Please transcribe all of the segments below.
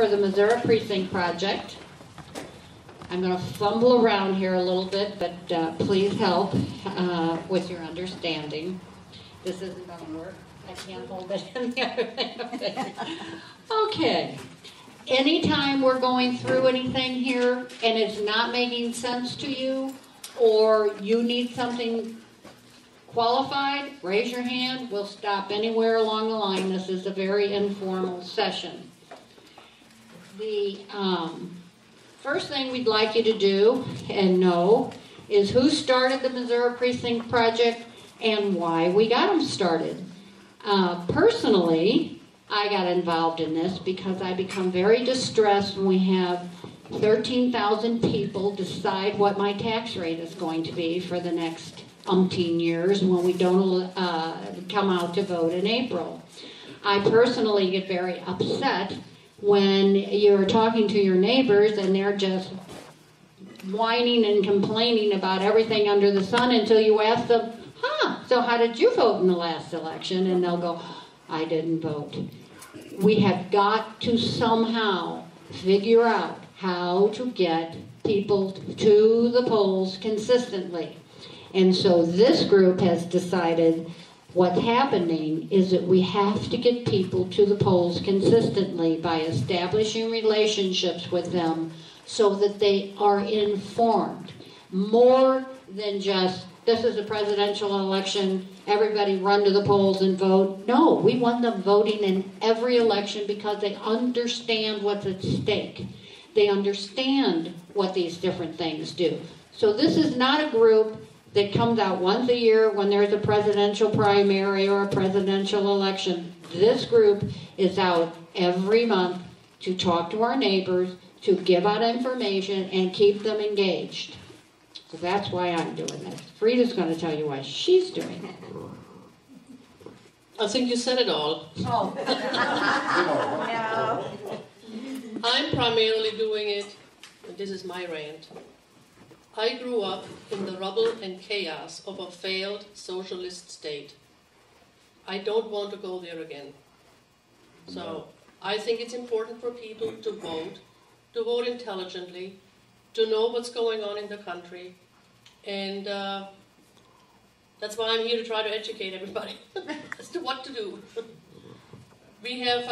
for the Missouri Precinct project. I'm going to fumble around here a little bit, but please help with your understanding. This isn't going to work. I can't hold it in the other thing. Okay. Anytime we're going through anything here and it's not making sense to you, or you need something qualified, raise your hand. We'll stop anywhere along the line. This is a very informal session. The first thing we'd like you to do and know is who started the Missouri Precinct project and why we got them started. Personally, I got involved in this because I become very distressed when we have 13,000 people decide what my tax rate is going to be for the next umpteen years when we don't come out to vote in April. I personally get very upset when you're talking to your neighbors and they're just whining and complaining about everything under the sun until you ask them, so how did you vote in the last election? And they'll go, I didn't vote. We have got to somehow figure out how to get people to the polls consistently. And so this group has decided what's happening is that we have to get people to the polls consistently by establishing relationships with them so that they are informed. More than just, this is a presidential election, everybody run to the polls and vote. No, we want them voting in every election because they understand what's at stake. They understand what these different things do. So this is not a group that comes out once a year when there's a presidential primary or a presidential election. This group is out every month to talk to our neighbors, to give out information, and keep them engaged. So that's why I'm doing this. Frida's going to tell you why she's doing it. I think you said it all. Oh. No. I'm primarily doing it, and this is my rant. I grew up in the rubble and chaos of a failed socialist state. I don't want to go there again. So I think it's important for people to vote intelligently, to know what's going on in the country, and that's why I'm here to try to educate everybody as to what to do. We have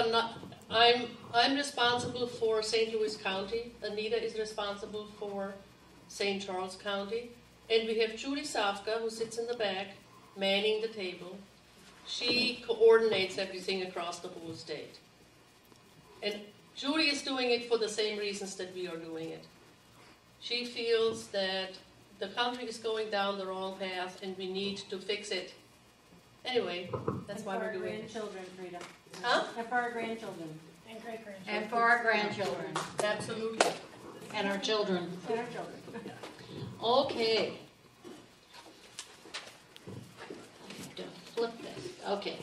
I'm responsible for St. Louis County. Anita is responsible for St. Charles County, and we have Judy Safka, who sits in the back, manning the table. She coordinates everything across the whole state. And Judy is doing it for the same reasons that we are doing it. She feels that the country is going down the wrong path and we need to fix it. Anyway, that's why we're doing it. And for our grandchildren, Frida. Huh? And for our grandchildren. And great-grandchildren. And for our grandchildren. Absolutely. And our children. And our children. Okay. I have to flip this. Okay.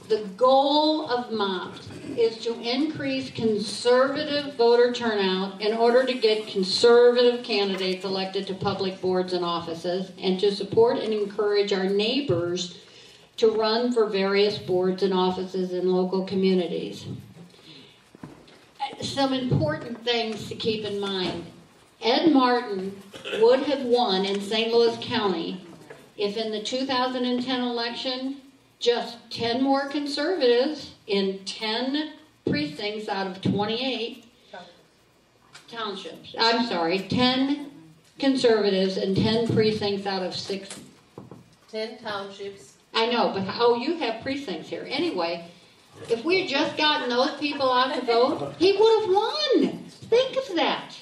The goal of MOPS is to increase conservative voter turnout in order to get conservative candidates elected to public boards and offices, and to support and encourage our neighbors to run for various boards and offices in local communities. Some important things to keep in mind. Ed Martin would have won in St. Louis County if in the 2010 election just 10 more conservatives in 10 precincts out of 28 townships. I'm sorry, 10 conservatives in 10 precincts out of 6. 10 townships. I know, but you have precincts here. Anyway, if we had just gotten those people out to vote, he would have won. Think of that.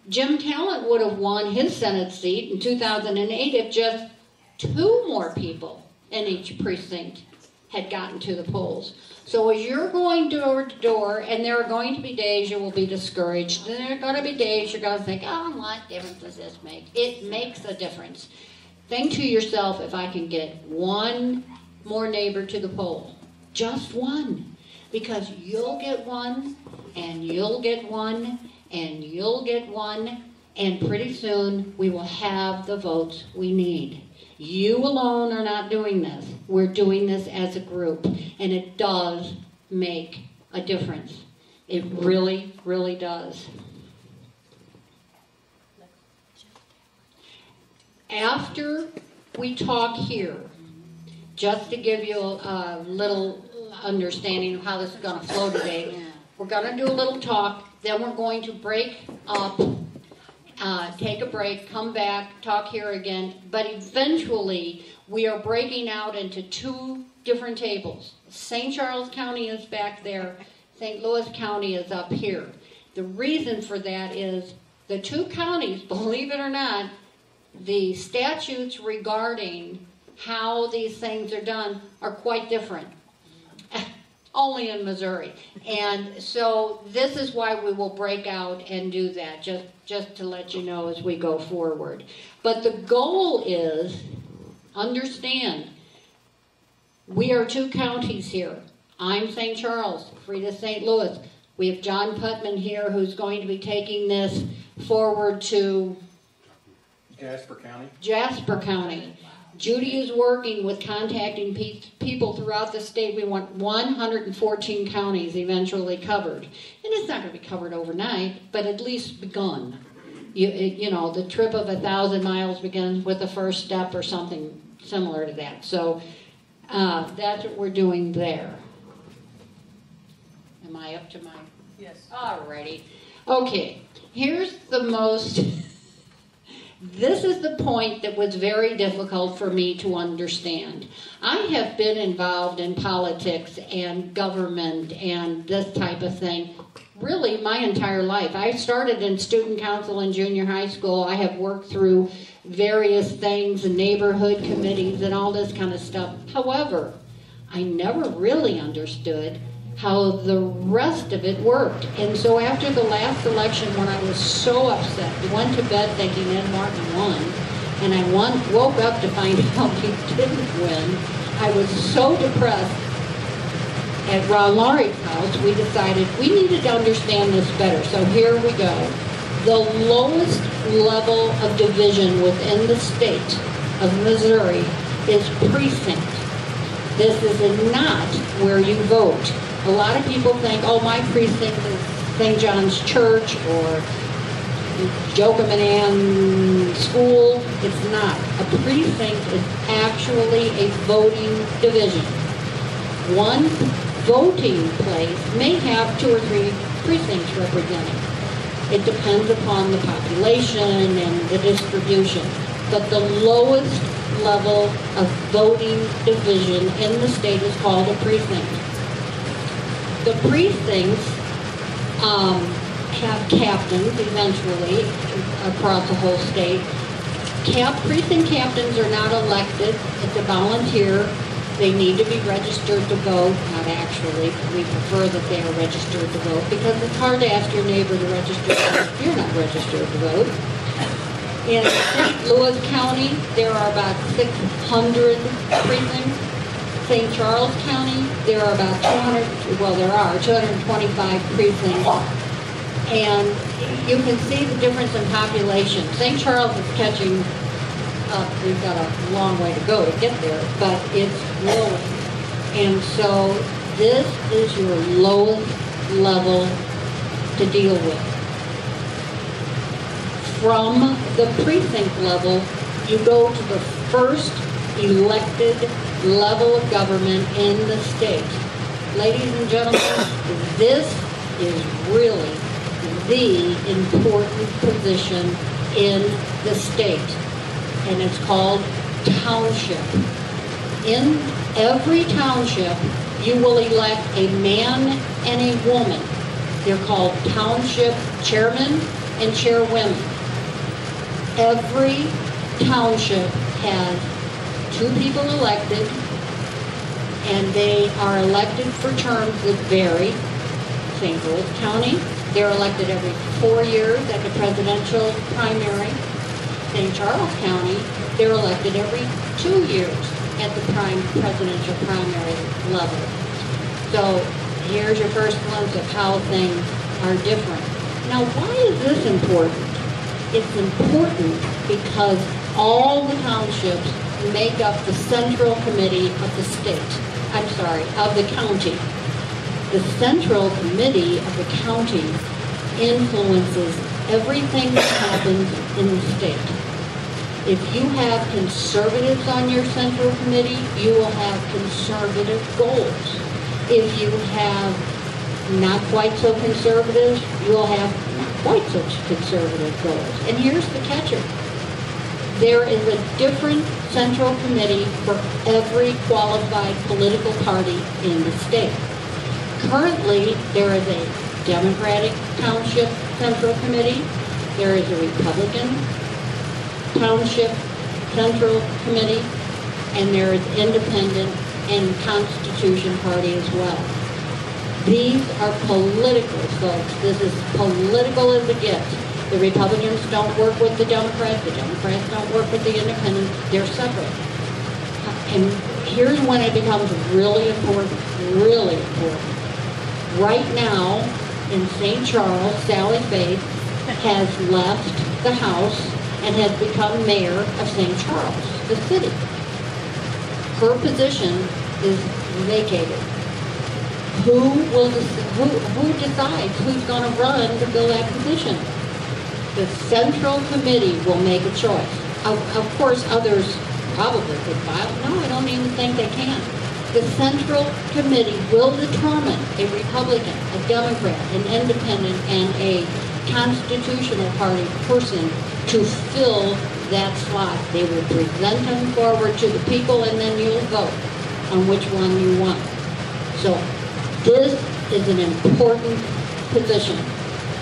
Jim Talent would have won his Senate seat in 2008 if just 2 more people in each precinct had gotten to the polls. So as you're going door to door, and there are going to be days you will be discouraged, and there are going to be days you're going to think, oh, what difference does this make? It makes a difference. Think to yourself, if I can get 1 more neighbor to the poll, just 1, because you'll get 1, and you'll get 1, and you'll get 1, and pretty soon we will have the votes we need. You alone are not doing this. We're doing this as a group, and it does make a difference. It really, really does. After we talk here, just to give you a little understanding of how this is going to flow today, we're going to do a little talk, then we're going to break up, take a break, come back, talk here again, but eventually we are breaking out into two different tables. St. Charles County is back there, St. Louis County is up here. The reason for that is the two counties, believe it or not, the statutes regarding how these things are done are quite different. Only in Missouri. And so this is why we will break out and do that, just to let you know as we go forward. But the goal is, understand, we are two counties here. I'm St. Charles, Frida's St. Louis. We have John Putman here who's going to be taking this forward to Jasper County. Judy is working with contacting people throughout the state. We want 114 counties eventually covered. And it's not going to be covered overnight, but at least begun. You know, the trip of 1,000 miles begins with the first step or something similar to that. So that's what we're doing there. Am I up to my... Yes. Alrighty. Okay, here's the most... This is the point that was very difficult for me to understand. I have been involved in politics and government and this type of thing really my entire life. I started in student council in junior high school. I have worked through various things and neighborhood committees and all this kind of stuff. However, I never really understood how the rest of it worked. And so after the last election, when I was so upset, I went to bed thinking Ed Martin won, and I woke up to find out he didn't win. I was so depressed. At Ron Laurie's house, we decided we needed to understand this better. So here we go. The lowest level of division within the state of Missouri is precinct. This is not where you vote. A lot of people think, oh, my precinct is St. John's Church or Joachim School. It's not. A precinct is actually a voting division. One voting place may have 2 or 3 precincts represented. It depends upon the population and the distribution. But the lowest level of voting division in the state is called a precinct. The precincts have captains eventually across the whole state. Precinct captains are not elected. It's a volunteer. They need to be registered to vote. Not actually. We prefer that they are registered to vote because it's hard to ask your neighbor to register to vote if you're not registered to vote. In St. Louis County, there are about 600 precincts. St. Charles County, there are about 225 precincts. And you can see the difference in population. St. Charles is catching up. We've got a long way to go to get there, but it's growing. And so this is your lowest level to deal with. From the precinct level, you go to the first elected level of government in the state. Ladies and gentlemen, this is really the important position in the state, and it's called township. In every township, you will elect a man and a woman. They're called township chairmen and chairwomen. Every township has 2 people elected, and they are elected for terms that vary. St. Louis County, they're elected every 4 years at the presidential primary. St. Charles County, they're elected every 2 years at the presidential primary level. So here's your first glimpse of how things are different. Now, why is this important? It's important because all the townships make up the central committee of the state. Of the county. The central committee of the county influences everything that happens in the state. If you have conservatives on your central committee, you will have conservative goals. If you have not quite so conservative, you will have quite such conservative goals. And here's the catcher. There is a different central committee for every qualified political party in the state. Currently, there is a Democratic Township Central Committee. There is a Republican Township Central Committee, and there is Independent and Constitution Party as well. These are political, folks. This is political as it gets. The Republicans don't work with the Democrats don't work with the Independents. They're separate. And here's when it becomes really important, really important. Right now, in St. Charles, Sally Faith has left the House and has become mayor of St. Charles, the city. Her position is vacated. Who decides who's going to run to fill that position? The Central Committee will make a choice. Of course, others probably could file. No, I don't even think they can. The Central Committee will determine a Republican, a Democrat, an Independent, and a Constitutional Party person to fill that slot. They will present them forward to the people, and then you'll vote on which one you want. So this is an important position,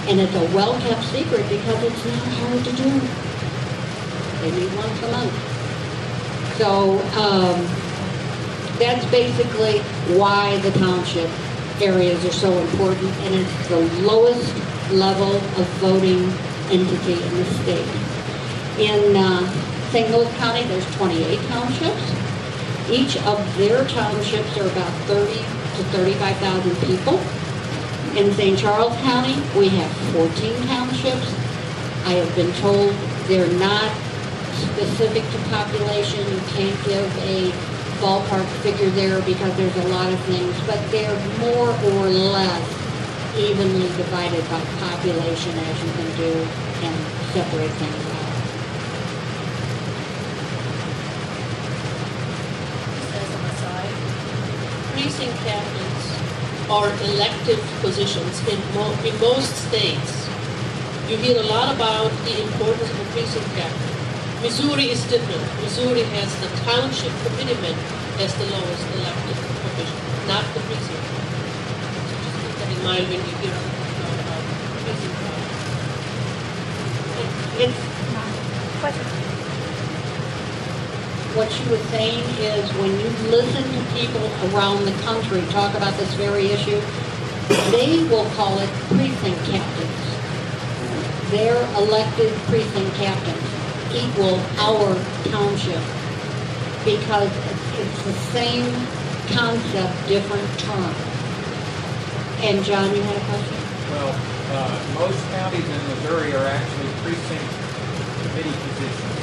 and it's a well-kept secret because it's not hard to do. They meet once a month. So that's basically why the township areas are so important, and it's the lowest level of voting entity in the state. In St. Louis County, there's 28 townships. Each of their townships are about 30 to 35,000 people. In St. Charles County, we have 14 townships. I have been told they're not specific to population. You can't give a ballpark figure there because there's a lot of things, but they're more or less evenly divided by population as you can do and separate things out. As an aside, precinct captains are elective positions in most states. You hear a lot about the importance of a precinct captain. Missouri is different. Missouri has the township committeeman as the lowest elected official, not the precinct. So just keep that in mind when you hear about precinct captains. What she was saying is when you listen to people around the country talk about this very issue, they will call it precinct captains. Their elected precinct captains equal our township because it's the same concept, different term. And John, you had a question? Well, most counties in Missouri are actually precinct committee positions.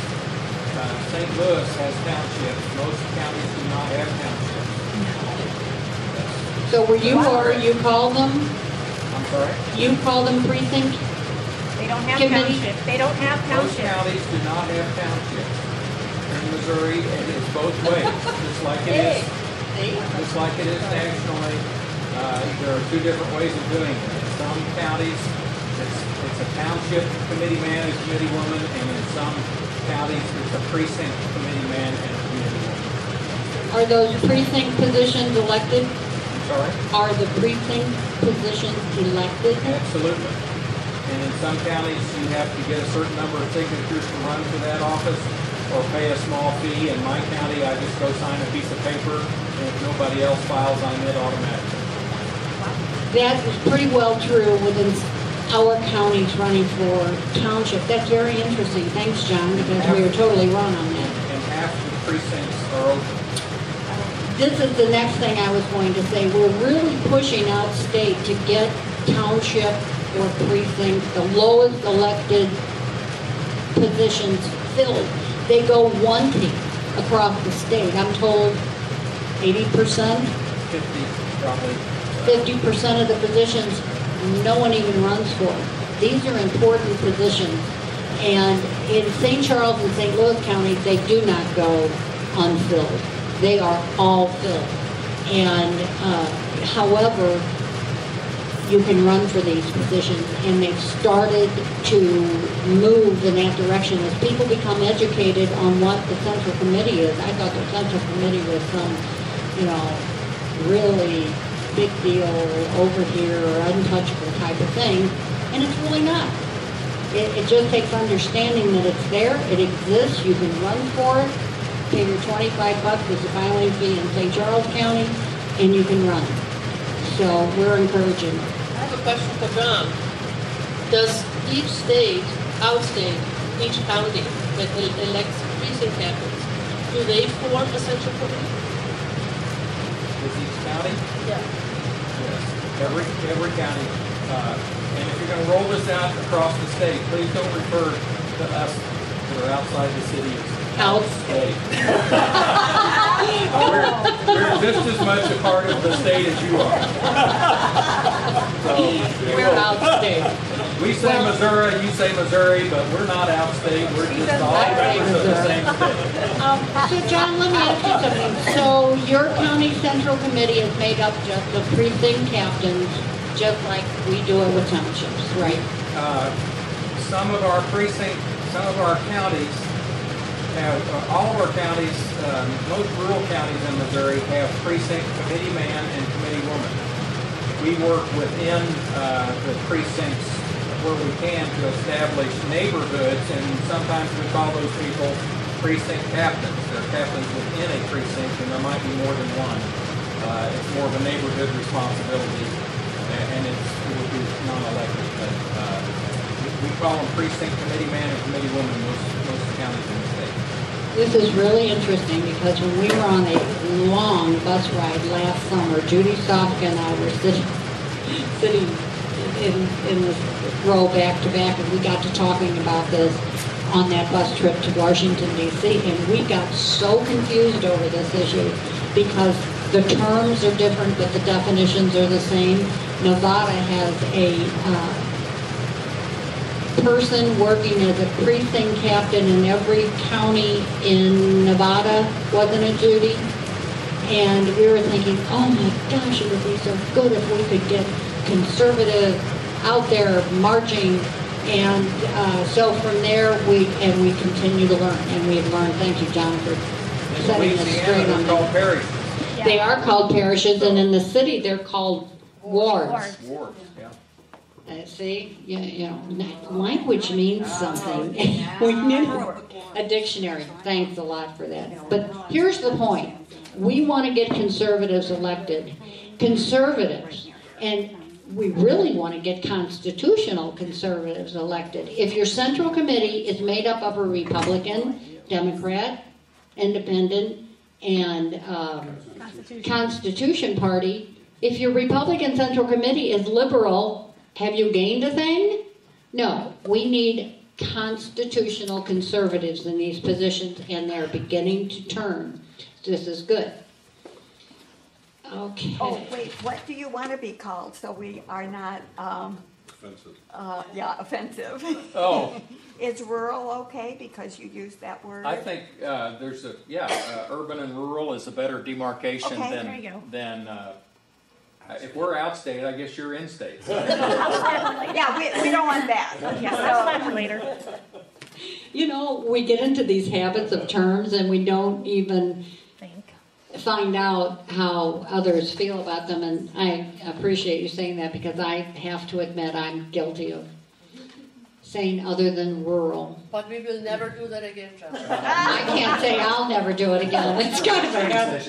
St. Louis has townships. Most counties do not have townships. So were you or you call them? I'm sorry? You call them precinct? They don't have Committee? townships. They don't have Most townships. counties do not have townships. In Missouri, it is both ways, just like it is. Just like it is nationally, there are two different ways of doing it. In some counties, it's a township committee man and committee woman, and in some counties, it's a precinct committee man and a committee woman. Are those precinct positions elected? Sorry? Are the precinct positions elected? Absolutely. And in some counties, you have to get a certain number of signatures to run for that office or pay a small fee. In my county, I just go sign a piece of paper, and if nobody else files, I'm in automatically. That is pretty well true within our counties running for township. That's very interesting. Thanks, John, because we were totally wrong on that. And half the precincts are open. This is the next thing I was going to say. We're really pushing out state to get township or precinct, the lowest elected positions filled. They go wanting across the state. I'm told 80%. 50 probably 50% of the positions, no one even runs for. These are important positions. And in St. Charles and St. Louis counties, they do not go unfilled. They are all filled. And however, you can run for these positions, and they've started to move in that direction as people become educated on what the Central Committee is. I thought the Central Committee was some, really big deal over here or untouchable type of thing, and it's really not. It just takes understanding that it's there, it exists, you can run for it, pay your $25 as a filing fee in St. Charles County, and you can run. So we're encouraging. I have a question for John. Does each state, outstate, each county that elects precinct captains, do they form a central committee? With each county? Yeah. Yes. Every county. And if you're going to roll this out across the state, please don't refer to us that are outside the city as outstate. We're just as much a part of the state as you are. So, We're outstate. We say Missouri, you say Missouri, but we're not outstate. We're just all members of the same state. So John, let me ask you something. So your county central committee is made up just of precinct captains, just like we do it with townships, right? Some of our counties have, all of our counties, most rural counties in Missouri have precinct committee man and committee woman. We work within the precincts where we can to establish neighborhoods, and sometimes we call those people precinct captains. They're captains within a precinct, and there might be more than one. It's more of a neighborhood responsibility, and it would be non-elected. But we call them precinct committee man and committee woman in most counties in the state. This is really interesting because when we were on a long bus ride last summer, Judy Sofka and I were sitting in this row back to back, and we got to talking about this on that bus trip to Washington, D.C., and we got so confused over this issue because the terms are different, but the definitions are the same. Nevada has a person working as a precinct captain in every county in Nevada, wasn't it, Judy? And we were thinking, oh my gosh, it would be so good if we could get conservative out there marching. And so from there, we continue to learn, and we've learned. Thank you, John, for setting us straight on called that. parishes. Yeah. They are called parishes, and in the city, they're called wards. Wards, yeah. See, language means something. We need a dictionary. Thanks a lot for that. But here's the point. We want to get conservatives elected. Conservatives, and we really want to get constitutional conservatives elected. If your central committee is made up of a Republican, Democrat, Independent, and Constitution Party, if your Republican Central Committee is liberal, have you gained a thing? No. We need constitutional conservatives in these positions, and they're beginning to turn. This is good. Okay. Oh, wait, what do you want to be called so we are not, Offensive. Offensive? Oh. Is rural okay because you use that word? I think there's urban and rural is a better demarcation Okay, than, there you go. if we're outstate, I guess you're in-state. Yeah, we don't want that. Yeah, that's fine later. We get into these habits of terms and we don't even find out how others feel about them, and I appreciate you saying that because I have to admit I'm guilty of saying other than rural. But we will never do that again, John. I can't say I'll never do it again. It's kind of a habit.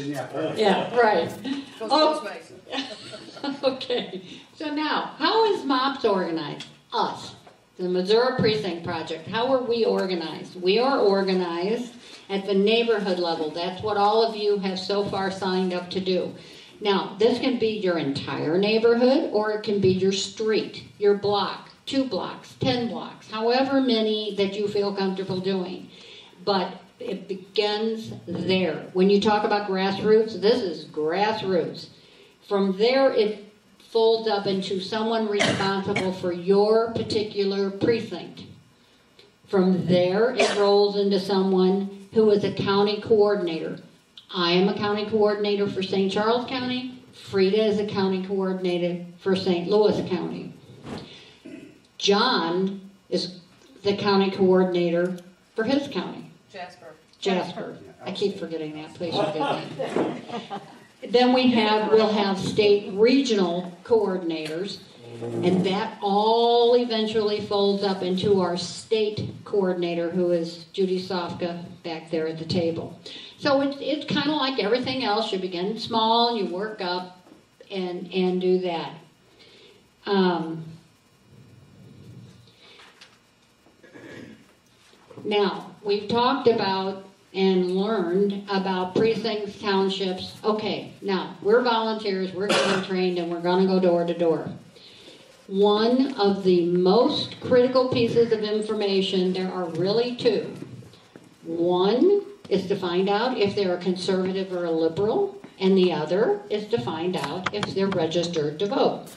Yeah, right. Goes both ways. Okay, so now, how is MOPS organized? Us, the Missouri Precinct Project, how are we organized? We are organized at the neighborhood level. That's what all of you have so far signed up to do. Now, this can be your entire neighborhood, or it can be your street, your block, 2 blocks, 10 blocks, however many that you feel comfortable doing. But it begins there. When you talk about grassroots, this is grassroots. From there, it folds up into someone responsible for your particular precinct. From there, it rolls into someone who is a county coordinator. I am a county coordinator for St. Charles County. Frida is a county coordinator for St. Louis County. John is the county coordinator for his county. Jasper. I keep forgetting that. Please forgive me. Then we'll have state regional coordinators, and that all eventually folds up into our state coordinator, who is Judy Sofka back there at the table. So it's kind of like everything else. You begin small and you work up and do that. Now, we've talked about and learned about precincts, townships. Okay, now, we're volunteers, we're getting trained, and we're going to go door to door. One of the most critical pieces of information, there are really two. One is to find out if they're a conservative or a liberal, and the other is to find out if they're registered to vote.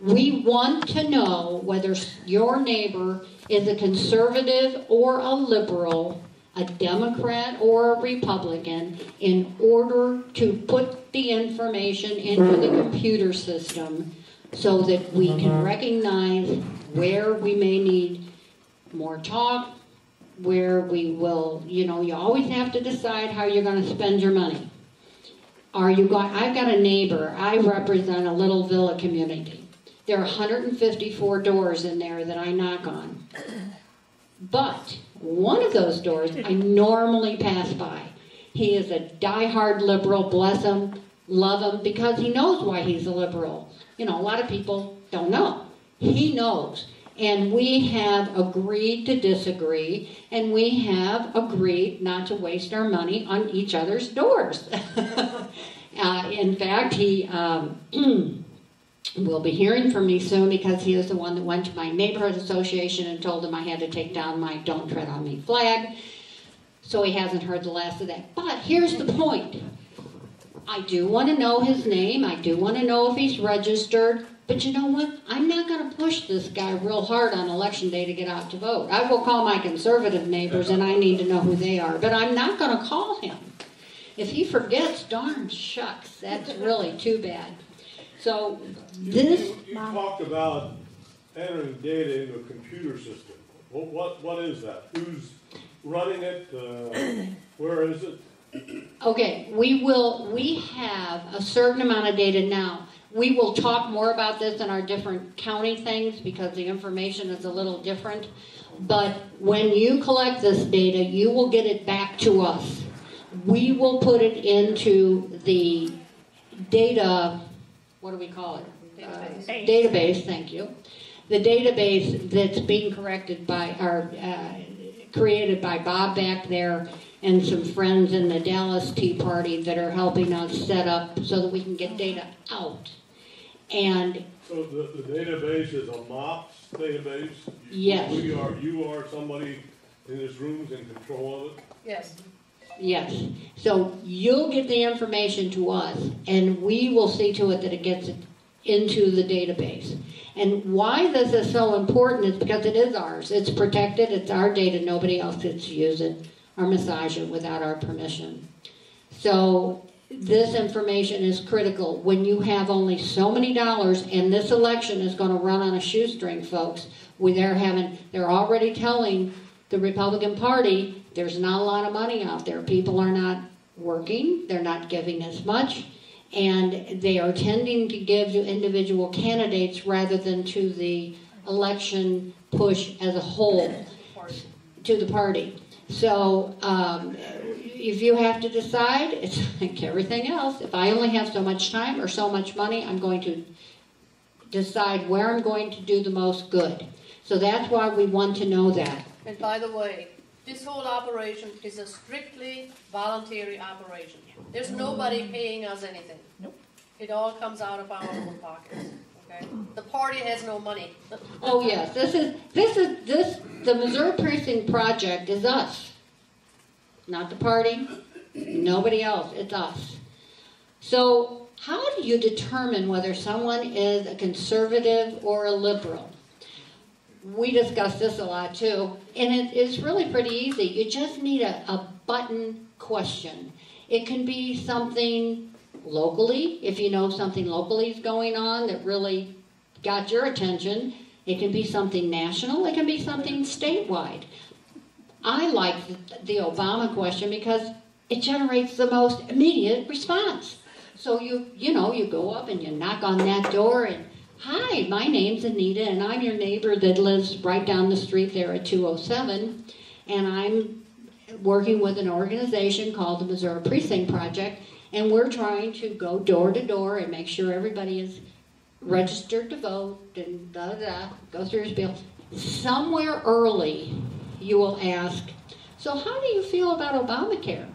We want to know whether your neighbor is a conservative or a liberal, a Democrat or a Republican, in order to put the information into the computer system so that we can recognize where we may need more talk, where we will, you always have to decide how you're going to spend your money. I've got a neighbor, I represent a little villa community. There are 154 doors in there that I knock on. But one of those doors I normally pass by. He is a diehard liberal, bless him, love him, because he knows why he's a liberal. A lot of people don't know. He knows. And we have agreed to disagree, and we have agreed not to waste our money on each other's doors. In fact, he will be hearing from me soon, because he is the one that went to my neighborhood association and told them I had to take down my "Don't Tread on Me" flag. So he hasn't heard the last of that. But here's the point. I do want to know his name. I do want to know if he's registered. But you know what? I'm not going to push this guy real hard on election day to get out to vote. I will call my conservative neighbors, and I need to know who they are. But I'm not going to call him. If he forgets, darn shucks, that's really too bad. So this... You talked about entering data into a computer system. What is that? Who's running it? Where is it? Okay, we have a certain amount of data now. We will talk more about this in our different county things, because the information is a little different. But when you collect this data, you will get it back to us. We will put it into the data, what do we call it? Database, thank you. The database that's being created by Bob back there and some friends in the Dallas Tea Party that are helping us set up so that we can get data out. And so the database is a MOPS database? Yes. You are somebody in this room is in control of it? Yes. Yes. So you'll get the information to us, and we will see to it that it gets into the database. And why this is so important is because it is ours. It's protected. It's our data. Nobody else gets to use it or massage it without our permission. So this information is critical. When you have only so many dollars, and this election is going to run on a shoestring, folks, they're already telling the Republican Party there's not a lot of money out there. People are not working. They're not giving as much. And they are tending to give to individual candidates rather than to the election push as a whole, to the party. So if you have to decide, it's like everything else. If I only have so much time or so much money, I'm going to decide where I'm going to do the most good. So that's why we want to know that. And by the way, this whole operation is a strictly voluntary operation. There's nobody paying us anything. Nope. It all comes out of our own pockets. Okay? The party has no money. Oh yes, the Missouri Precinct project is us. Not the party, nobody else, it's us. So how do you determine whether someone is a conservative or a liberal? We discuss this a lot too, and it's really pretty easy. You just need a button question. It can be something locally, if you know something locally is going on that really got your attention. It can be something national. It can be something statewide. I like the Obama question because it generates the most immediate response. So you go up and you knock on that door and, hi, my name's Anita and I'm your neighbor that lives right down the street there at 207, and I'm working with an organization called the Missouri Precinct Project, and we're trying to go door to door and make sure everybody is registered to vote and go through your spiel. Somewhere early, you will ask, so how do you feel about Obamacare?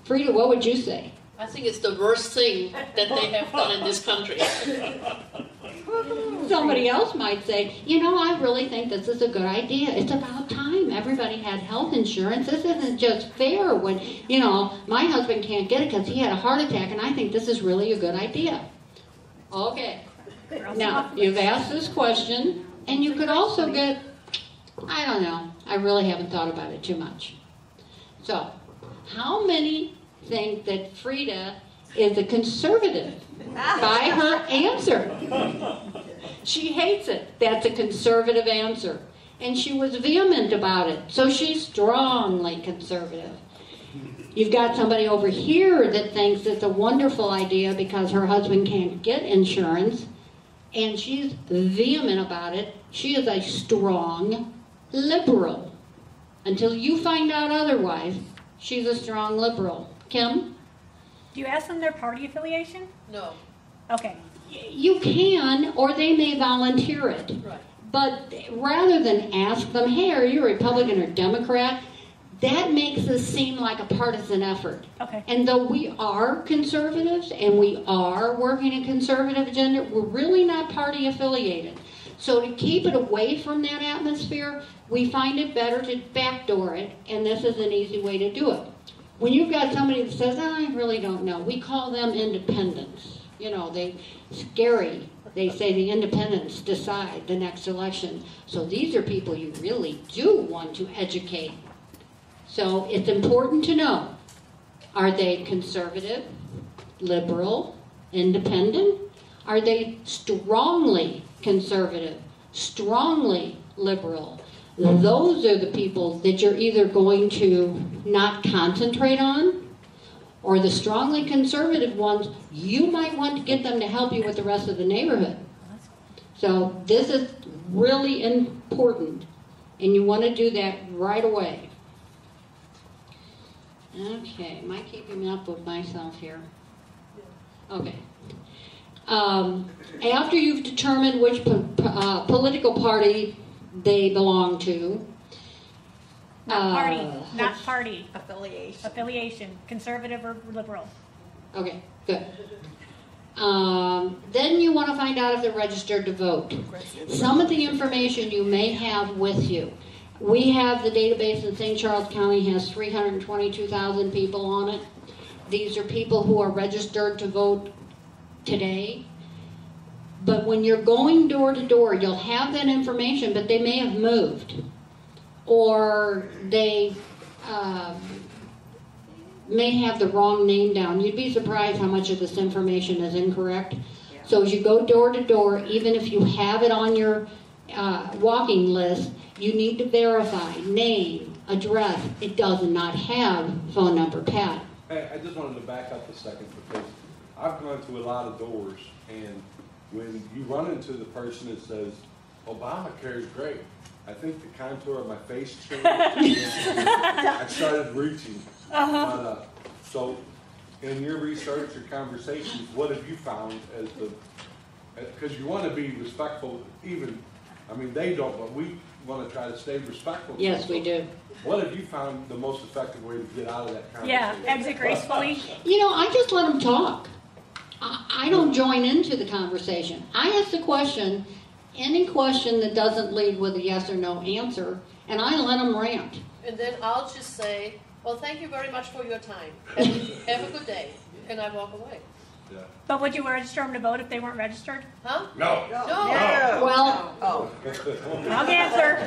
Frida, what would you say? I think it's the worst thing that they have done in this country. Somebody else might say, I really think this is a good idea. It's about time everybody had health insurance. This isn't just fair when, my husband can't get it because he had a heart attack, and I think this is really a good idea. Okay. Now, you've asked this question, and you could also get, I don't know, I really haven't thought about it too much. So, how many think that Frida is a conservative by her answer? She hates it. That's a conservative answer. And she was vehement about it. So she's strongly conservative. You've got somebody over here that thinks it's a wonderful idea because her husband can't get insurance, and she's vehement about it. She is a strong liberal. Until you find out otherwise, she's a strong liberal. Kim? Do you ask them their party affiliation? No. Okay. You can, or they may volunteer it. Right. But rather than ask them, hey, are you a Republican or Democrat? That makes us seem like a partisan effort. Okay. And though we are conservatives and we are working a conservative agenda, we're really not party affiliated. So to keep it away from that atmosphere, we find it better to backdoor it, and this is an easy way to do it. When you've got somebody that says, I really don't know, we call them independents. Scary. They say the independents decide the next election. So these are people you really do want to educate. So it's important to know, are they conservative, liberal, independent? Are they strongly conservative, strongly liberal? Those are the people that you're either going to not concentrate on, or the strongly conservative ones, you might want to get them to help you with the rest of the neighborhood. So this is really important, and you want to do that right away. Okay, am I keeping up with myself here? Okay. After you've determined which political party they belong to, Not party. Affiliation. Affiliation. Conservative or liberal. Okay, good. Then you want to find out if they're registered to vote. Some of the information you may have with you. We have the database in St. Charles County has 322,000 people on it. These are people who are registered to vote today. But when you're going door to door, you'll have that information, but they may have moved. Or they may have the wrong name down. You'd be surprised how much of this information is incorrect. Yeah. So as you go door to door, even if you have it on your walking list, you need to verify name, address. It does not have phone number, Pat. Hey, I just wanted to back up a second because I've gone to a lot of doors, and when you run into the person that says, Obamacare is great, I think the contour of my face changed. I started reaching. So, in your research or conversations, what have you found as because you want to be respectful, they don't, but we want to try to stay respectful. Yes, we do. What have you found the most effective way to get out of that conversation? Yeah, exit gracefully. I just let them talk. I don't join into the conversation. I ask the question, any question that doesn't lead with a yes or no answer, and I let them rant. And then I'll just say, well, thank you very much for your time. Have a good day. And I walk away. Yeah. But would you register them to vote if they weren't registered? Huh? No. No. Well, Oh, Wrong answer.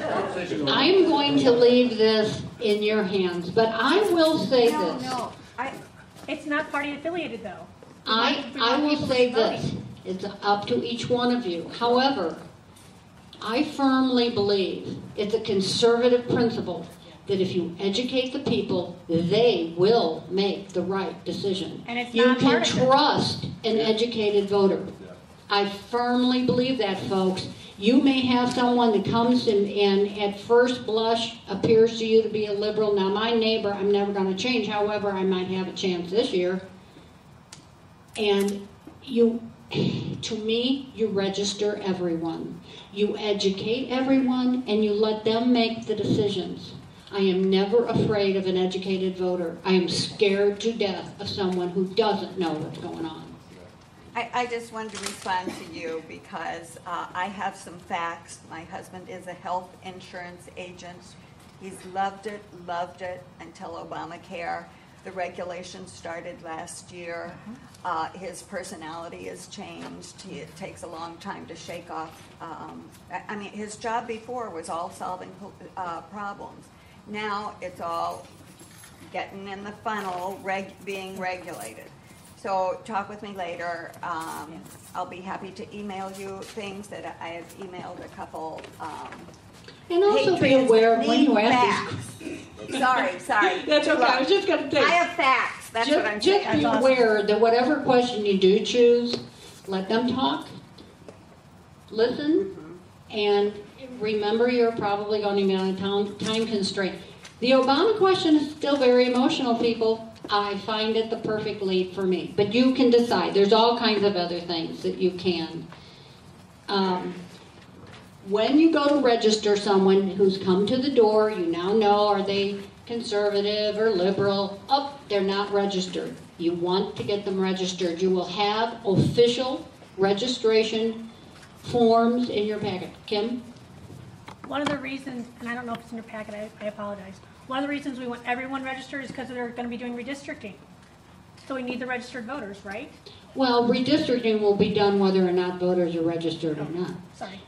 I'm going to leave this in your hands, but I will say no, this. no. It's not party affiliated though. I will say this, it's up to each one of you. However, I firmly believe it's a conservative principle that if you educate the people, they will make the right decision. And it's You not can partisan. trust an educated voter. Yeah. I firmly believe that, folks. You may have someone that comes and at first blush appears to you to be a liberal. Now, my neighbor, I'm never going to change. However, I might have a chance this year. And to me, you register everyone. You educate everyone, and you let them make the decisions. I am never afraid of an educated voter. I am scared to death of someone who doesn't know what's going on. I just wanted to respond to you because I have some facts. My husband is a health insurance agent. He's loved it until Obamacare. The regulations started last year. His personality has changed. It takes a long time to shake off. I mean, his job before was all solving problems. Now it's all getting in the funnel, being regulated. So talk with me later. I'll be happy to email you things that I have emailed a couple. And also be patriots aware that when you need ask facts. Sorry. That's okay. I was just going to say. I have facts. That's what I'm Just saying. be aware that whatever question you do choose, let them talk, listen, and remember you're probably going to be on a time constraint. The Obama question is still very emotional, people. I find it the perfect lead for me. But you can decide. There's all kinds of other things that you can. When you go to register someone who's come to the door, you now know, are they conservative or liberal? Oh, they're not registered. You want to get them registered. You will have official registration forms in your packet. Kim? One of the reasons, and I don't know if it's in your packet, I apologize. One of the reasons we want everyone registered is because they're going to be doing redistricting. So we need the registered voters, right? Well, redistricting will be done whether or not voters are registered or not. Sorry.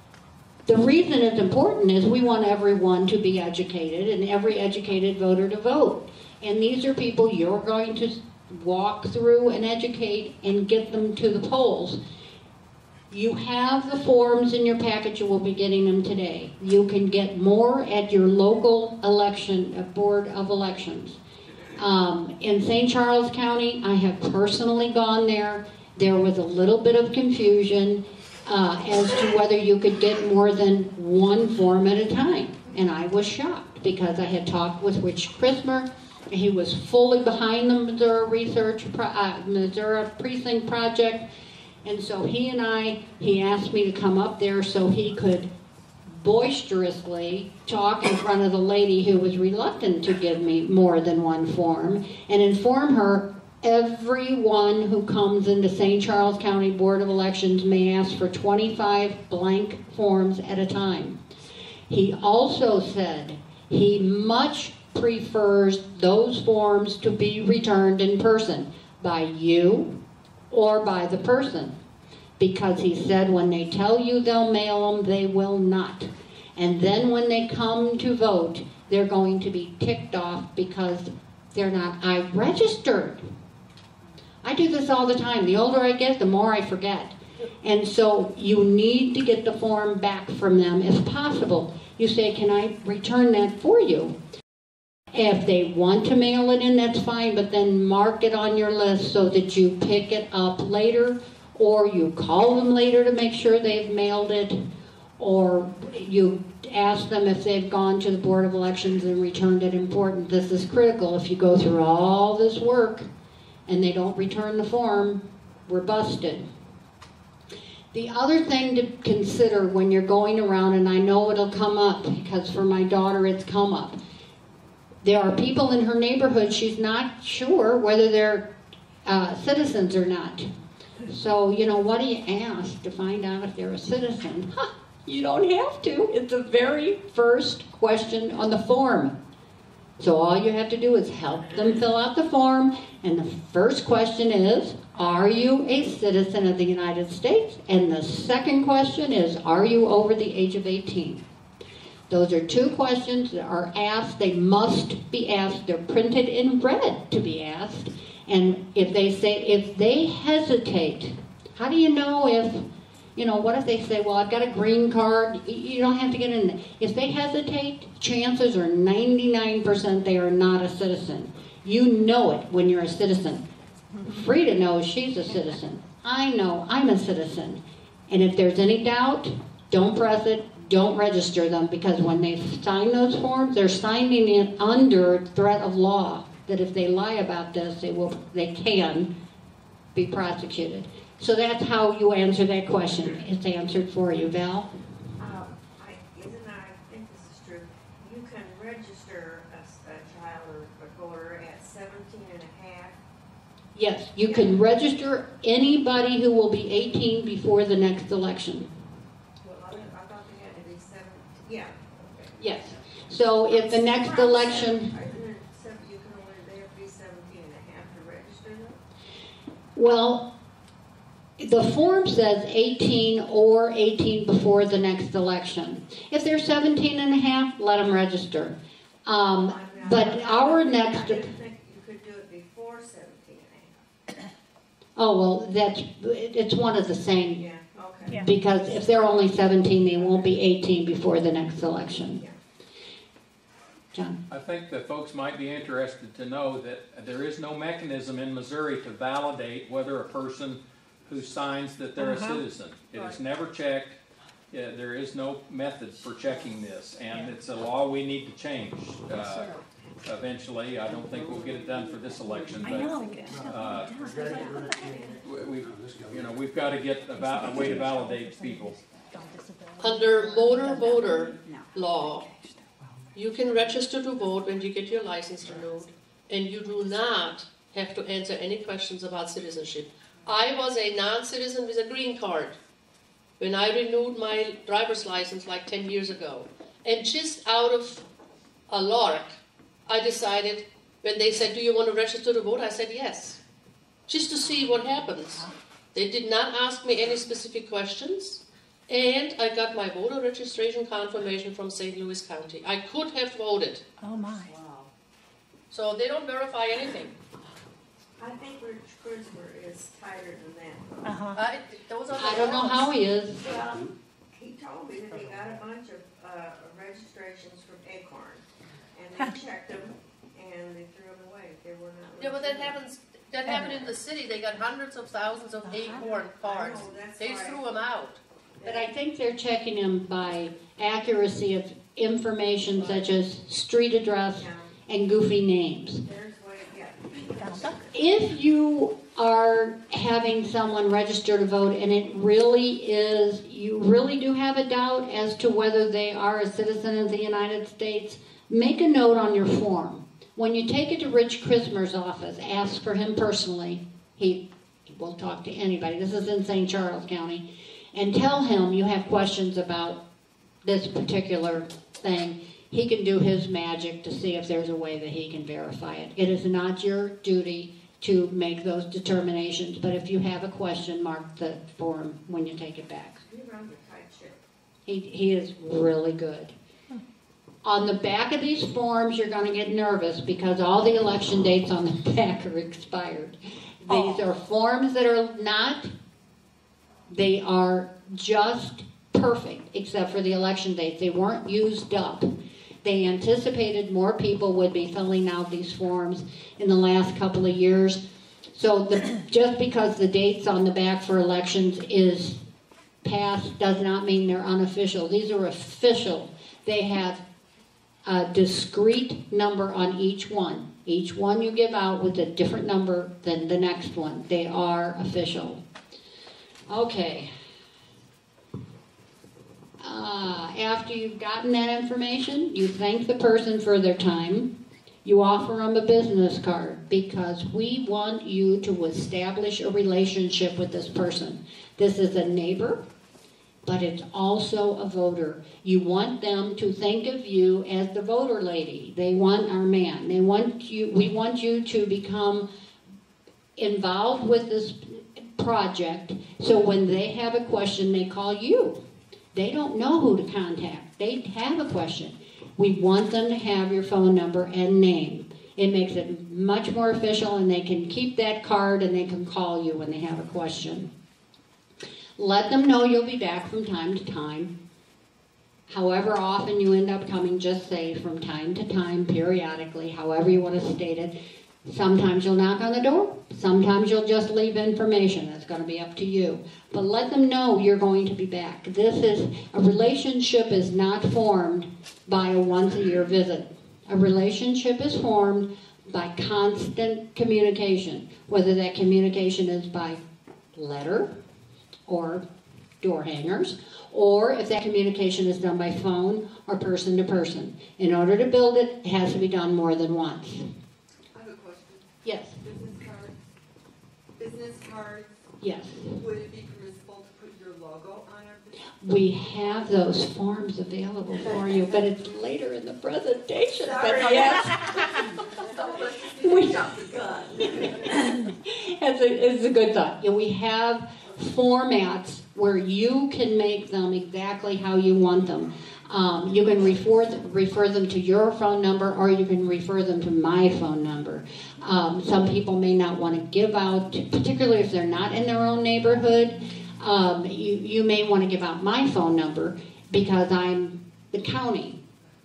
The reason it's important is we want everyone to be educated and every educated voter to vote. And these are people you're going to walk through and educate and get them to the polls. You have the forms in your packet. You will be getting them today. You can get more at your local election, Board of Elections. In St. Charles County, I have personally gone there. There was a little bit of confusion as to whether you could get more than one form at a time. And I was shocked because I had talked with Rich Christmer. He was fully behind the Missouri Precinct project. And so he asked me to come up there so he could boisterously talk in front of the lady who was reluctant to give me more than one form and inform her everyone who comes into St. Charles County Board of Elections may ask for 25 blank forms at a time. He also said he much prefers those forms to be returned in person by you or by the person, because he said when they tell you they'll mail them, they will not. And then when they come to vote, they're going to be ticked off because they're not registered. I do this all the time. The older I get, the more I forget. And so you need to get the form back from them if possible. You say, can I return that for you? If they want to mail it in, that's fine, but then mark it on your list so that you pick it up later, or you call them later to make sure they've mailed it, or you ask them if they've gone to the Board of Elections and returned it. Important. This is critical. If you go through all this work and they don't return the form, we're busted. The other thing to consider when you're going around, and I know it'll come up because for my daughter it's come up, there are people in her neighborhood, she's not sure whether they're citizens or not. So, what do you ask to find out if they're a citizen? You don't have to. It's the very first question on the form. So all you have to do is help them fill out the form, and the first question is, are you a citizen of the United States? And the second question is, are you over the age of 18? Those are two questions that are asked. They must be asked. They're printed in red to be asked. And if they hesitate, how do you know if, what if they say, well, I've got a green card? You don't have to get in there. If they hesitate, chances are 99% they are not a citizen. You know it when you're a citizen. Frida knows she's a citizen. I know I'm a citizen. And if there's any doubt, don't press it. Don't register them, because when they sign those forms, they're signing it under threat of law, that if they lie about this, they can be prosecuted. So that's how you answer that question. It's answered for you, Val. I think this is true. You can register a child or a voter at 17 and a half. Yes, you can register anybody who will be 18 before the next election. Well, I thought they had to be 17. Yeah. Okay. Yes. So if the next election... You can only be 17 and a half to register them? Well, the form says 18 or 18 before the next election. If they're 17 and a half, let them register. But our next... I didn't think you could do it before 17 and a half. Oh, well, it's one of the same. Yeah, okay. Yeah. Because if they're only 17, they won't be 18 before the next election. Yeah. John? I think that folks might be interested to know that there is no mechanism in Missouri to validate whether a person who signs that they're a citizen. It is never checked. Yeah, there is no method for checking this, and it's a law we need to change eventually. I don't think we'll get it done for this election, but we've got to get a way to validate people. Under motor voter law, you can register to vote when you get your license renewed, and you do not have to answer any questions about citizenship. I was a non-citizen with a green card when I renewed my driver's license like 10 years ago. And just out of a lark, I decided, when they said, do you want to register to vote? I said yes, just to see what happens. They did not ask me any specific questions. And I got my voter registration confirmation from St. Louis County. I could have voted. Oh my. Wow. So they don't verify anything. I think Rich Crisper is tighter than that. Uh-huh. I don't know how he is. Well, he told me that he got a bunch of registrations from Acorn, and they checked them, and they threw them away. They were not. Yeah, but that happens. That happened in the city. They got hundreds of thousands of Acorn cards. I know, that's They why. threw them out. But I think they're checking them by accuracy of information such as street address and goofy names. There's what it gets. If you are having someone register to vote and it really is, you really do have a doubt as to whether they are a citizen of the United States, make a note on your form. When you take it to Rich Crismer's office, ask for him personally. He will talk to anybody. This is in St. Charles County. And tell him you have questions about this particular thing. He can do his magic to see if there's a way that he can verify it. It is not your duty to make those determinations, but if you have a question, mark the form when you take it back. He runs a tight ship. He is really good. On the back of these forms, you're going to get nervous because all the election dates on the back are expired. These are forms that are not, they are just perfect, except for the election dates. They weren't used up. They anticipated more people would be filling out these forms in the last couple of years. So just because the dates on the back for elections is passed does not mean they're unofficial. These are official. They have a discrete number on each one. Each one you give out with a different number than the next one. They are official. Okay. After you've gotten that information, you thank the person for their time. You offer them a business card because we want you to establish a relationship with this person. This is a neighbor, but it's also a voter. You want them to think of you as the voter lady. They want our man. We want you to become involved with this project, so when they have a question, they call you. They don't know who to contact. They have a question. We want them to have your phone number and name. It makes it much more official, and they can keep that card and they can call you when they have a question. Let them know you'll be back from time to time. However often you end up coming, just say from time to time, periodically, however you want to state it. Sometimes you'll knock on the door. Sometimes you'll just leave information. That's going to be up to you. But let them know you're going to be back. A relationship is not formed by a once-a-year visit. A relationship is formed by constant communication, whether that communication is by letter or door hangers, or if that communication is done by phone or person to person. In order to build it, it has to be done more than once. I have a question. Yes. Business cards? Business cards, Yes. would it be permissible to put your logo on our business? We have those forms available for you, but it's later in the presentation. Sorry. But yes, We jumped the gun. it's a good thought. Yeah, we have formats where you can make them exactly how you want them. You can refer them to your phone number, or you can refer them to my phone number. Some people may not want to give out, particularly if they're not in their own neighborhood. You may want to give out my phone number because I'm the county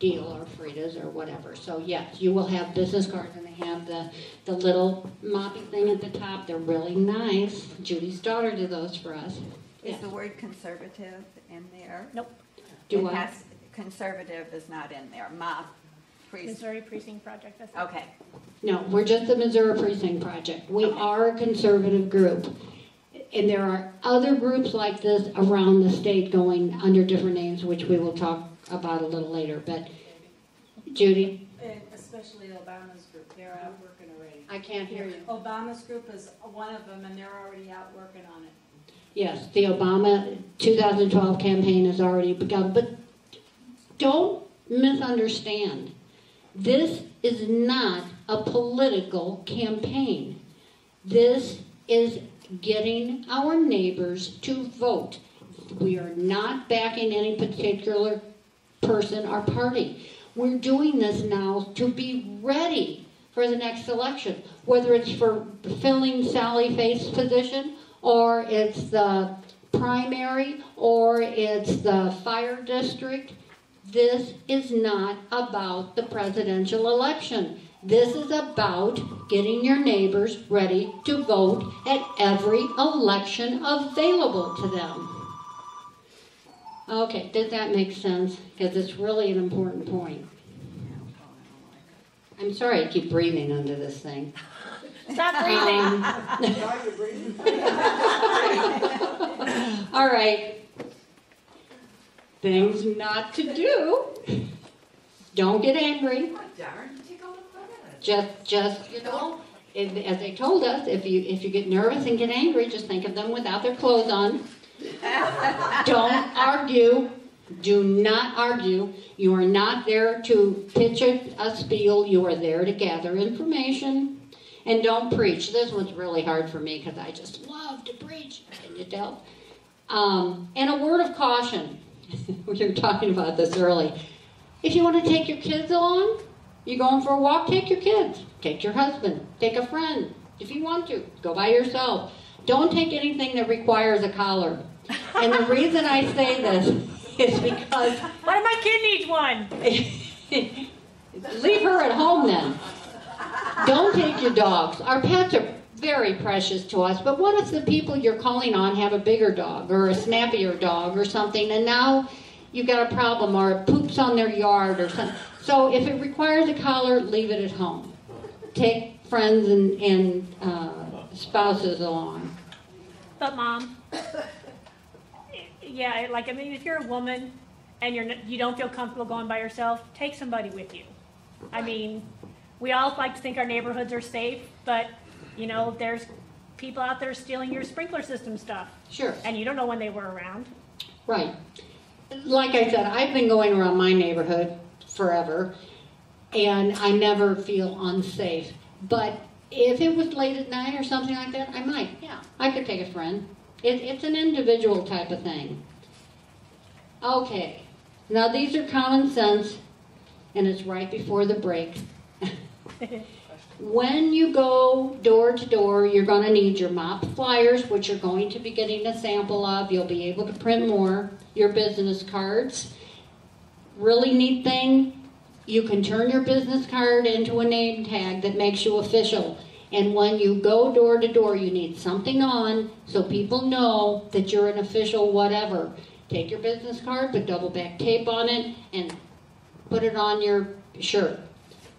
deal, or Frida's, or whatever. So yes, you will have business cards, and they have the little moppy thing at the top. They're really nice. Judy's daughter did those for us. Is Yes. the word conservative in there? Nope. Do It I? has- Conservative is not in there. Missouri Precinct Project, that's it. Okay. No, we're just the Missouri Precinct Project. We are a conservative group. And there are other groups like this around the state going under different names, which we will talk about a little later. But, Judy, And especially Obama's group, they're out working already. I can't hear you. Obama's group is one of them, and they're already out working on it. Yes, the Obama 2012 campaign has already begun. But don't misunderstand. This is not a political campaign. This is getting our neighbors to vote. We are not backing any particular person or party. We're doing this now to be ready for the next election, whether it's for filling Sally Faith's position, or it's the primary, or it's the fire district. This is not about the presidential election. This is about getting your neighbors ready to vote at every election available to them. Okay, does that make sense? Because it's really an important point. I'm sorry I keep breathing under this thing. Stop breathing. All right. Things not to do. Don't get angry. Just as they told us, if you get nervous and get angry, just think of them without their clothes on. Don't argue. Do not argue. You are not there to pitch a spiel. You are there to gather information. And don't preach. This one's really hard for me because I just love to preach. Can you tell? And a word of caution. We were talking about this early. If you want to take your kids along, you're going for a walk, take your kids. Take your husband. Take a friend. If you want to, go by yourself. Don't take anything that requires a collar. And the reason I say this is because... What if my kid needs one? Leave her at home then. Don't take your dogs. Our pets are very precious to us, but what if the people you're calling on have a bigger dog or a snappier dog or something, and now you've got a problem, or it poops on their yard or something. So if it requires a collar, leave it at home. Take friends and spouses along. But Mom, yeah, like, I mean, if you're a woman and you don't feel comfortable going by yourself, take somebody with you. I mean, we all like to think our neighborhoods are safe, but, you know, there's people out there stealing your sprinkler system stuff. Sure. And you don't know when they were around. Right. Like I said, I've been going around my neighborhood forever, and I never feel unsafe. But If it was late at night or something like that, I might, yeah. I could take a friend. It's an individual type of thing. Okay, now these are common sense, and it's right before the break. When you go door to door, you're going to need your MOP flyers, which you're going to be getting a sample of. You'll be able to print more. Your business cards. Really neat thing, you can turn your business card into a name tag that makes you official. And when you go door to door, you need something on so people know that you're an official whatever. Take your business card, put double back tape on it, and put it on your shirt.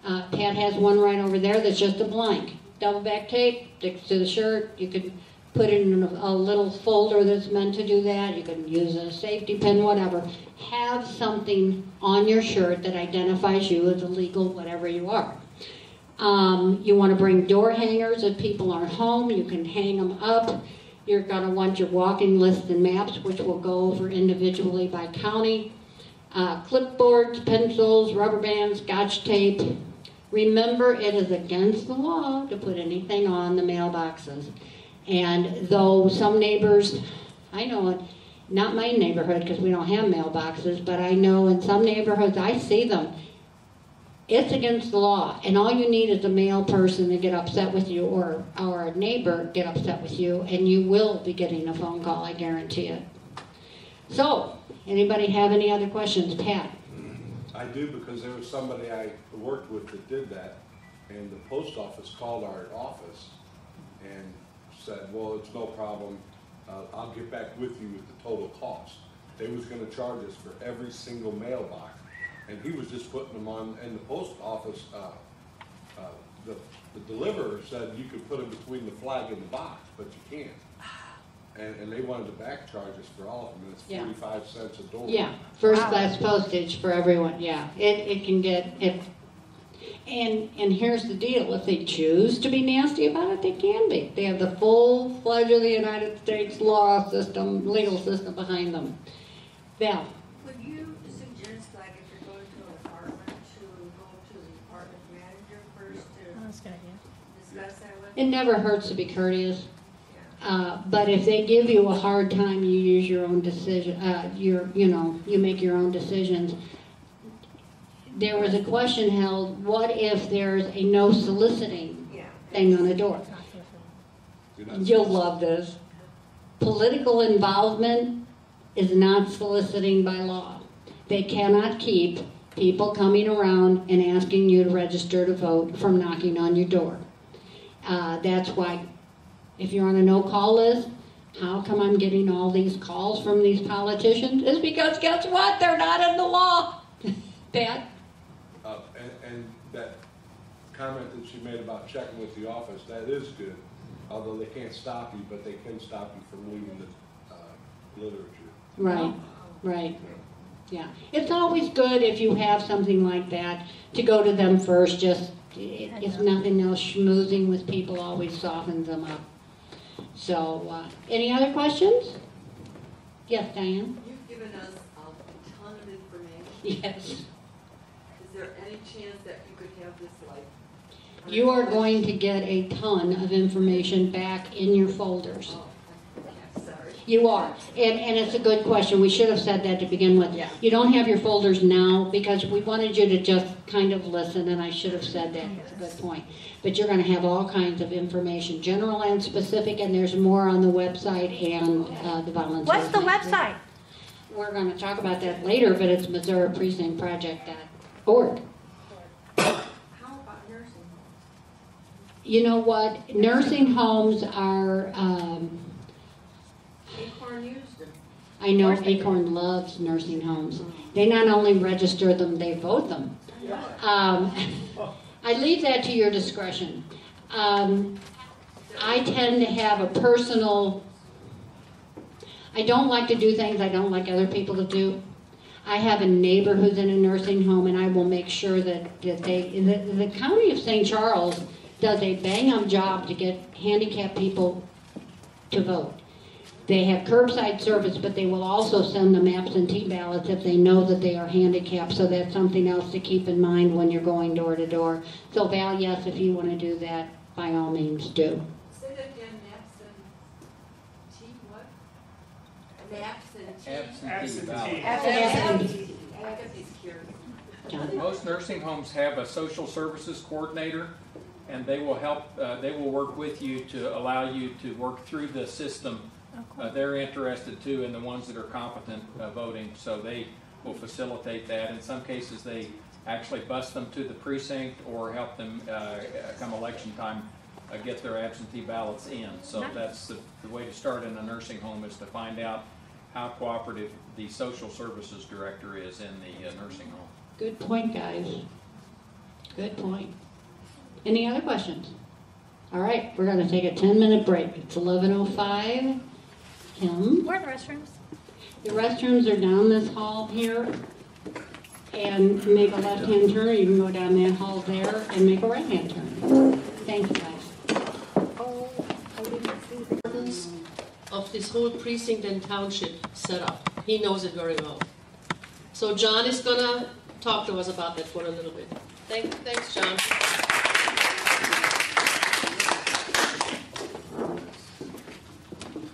Pat has one right over there that's just a blank. Double back tape, sticks to the shirt. You can put it in a little folder that's meant to do that. You can use a safety pin, whatever. Have something on your shirt that identifies you as a legal whatever you are. You want to bring door hangers if people aren't home. You can hang them up. You're going to want your walking list and maps, which we'll go over individually by county. Clipboards, pencils, rubber bands, scotch tape. Remember, it is against the law to put anything on the mailboxes. And though some neighbors, I know it, not my neighborhood because we don't have mailboxes, but I know in some neighborhoods I see them. It's against the law, and all you need is a male person to get upset with you or a neighbor get upset with you, and you will be getting a phone call, I guarantee it. So, anybody have any other questions? Pat? I do, because there was somebody I worked with that did that, and the post office called our office and said, well, it's no problem, I'll get back with you with the total cost. They was going to charge us for every single mailbox, and he was just putting them on, and the post office, the deliverer said you could put them between the flag and the box, but you can't. And they wanted to back charge us for all of them, and it's 45 cents a door. Yeah, first class postage for everyone, yeah. It can get, and here's the deal, if they choose to be nasty about it, they can be. They have the full fledged of the United States law system, legal system behind them. Val? Would you suggest, like, if you're going to an apartment, to go to the apartment manager first to That's a good idea. discuss that with It never hurts to be courteous. Yeah. But if they give you a hard time, you use your own decision. You make your own decisions. There was a question held: what if there's a no soliciting thing on the door? You'll love this. Political involvement is not soliciting by law. They cannot keep people coming around and asking you to register to vote from knocking on your door. That's why. If you're on a no-call list, how come I'm getting all these calls from these politicians? It's because, guess what? They're not in the law. Pat? And that comment that she made about checking with the office, that is good. Although they can't stop you, but they can stop you from leaving the literature. Right, right. Yeah. It's always good if you have something like that to go to them first. Just, if nothing else, schmoozing with people always softens them up. So, any other questions? Yes, Diane? You've given us a ton of information. Yes. Is there any chance that you could have this, like... You are going to get a ton of information back in your folders. Oh, okay, sorry. You are. And it's a good question. We should have said that to begin with. Yeah. You don't have your folders now because we wanted you to just kind of listen, and I should have said that. That's a good point. But you're going to have all kinds of information, general and specific, and there's more on the website and the volunteer. What's the website? We're going to talk about that later, but it's MissouriPrecinctProject.org. How about nursing homes? You know what? Nursing homes are... Acorn used them. I know Acorn loves nursing homes. They not only register them, they vote them. I leave that to your discretion. I tend to have a personal... I don't like to do things I don't like other people to do. I have a neighbor who's in a nursing home, and I will make sure that the county of St. Charles does a bang-up job to get handicapped people to vote. They have curbside service, but they will also send them absentee ballots if they know that they are handicapped, so that's something else to keep in mind when you're going door to door. So Val, yes, if you want to do that, by all means do. Say that again, absentee what? Absentee ballot. Absentee. I got these here. John? Most nursing homes have a social services coordinator, and they will help, they will work with you to allow you to work through the system. They're interested too in the ones that are competent voting, so they will facilitate that. In some cases, they actually bus them to the precinct or help them come election time get their absentee ballots in. So that's the way to start in a nursing home, is to find out how cooperative the social services director is in the nursing home. Good point, guys. Good point. Any other questions? All right, we're going to take a 10-minute break. It's 11:05. Kim? Where are the restrooms? The restrooms are down this hall here, and make a left-hand turn, or you can go down that hall there and make a right-hand turn. Thank you, guys. Importance of this whole precinct and township setup. He knows it very well. So John is gonna talk to us about that for a little bit. Thanks, John.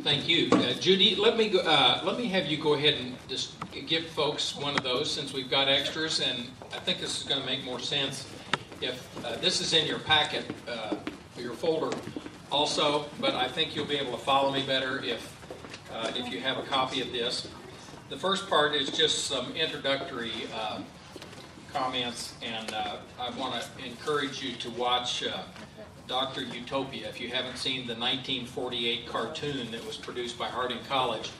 Thank you, Judy. Let me have you go ahead and just give folks one of those, since we've got extras, and I think this is going to make more sense if this is in your packet, your folder, also. But I think you'll be able to follow me better if you have a copy of this. The first part is just some introductory comments, and I want to encourage you to watch Dr. Utopia. If you haven't seen the 1948 cartoon that was produced by Harding College,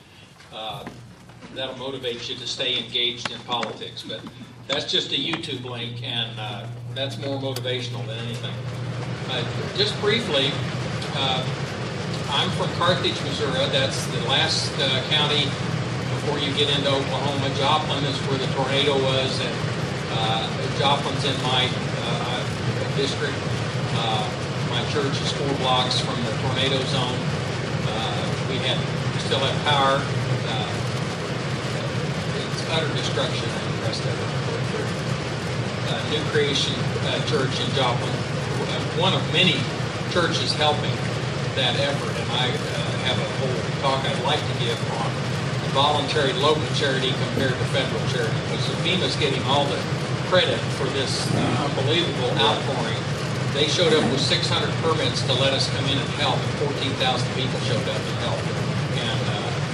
that'll motivate you to stay engaged in politics. But that's just a YouTube link, and that's more motivational than anything. Just briefly, I'm from Carthage, Missouri. That's the last county before you get into Oklahoma. Joplin is where the tornado was, and Joplin's in my district. My church is 4 blocks from the tornado zone. We still have power. It's utter destruction and the rest of it. New Creation Church in Joplin, one of many churches helping that effort, and I have a whole talk I'd like to give on voluntary local charity compared to federal charity, because FEMA's getting all the credit for this unbelievable outpouring. They showed up with 600 permits to let us come in and help, and 14,000 people showed up and helped. And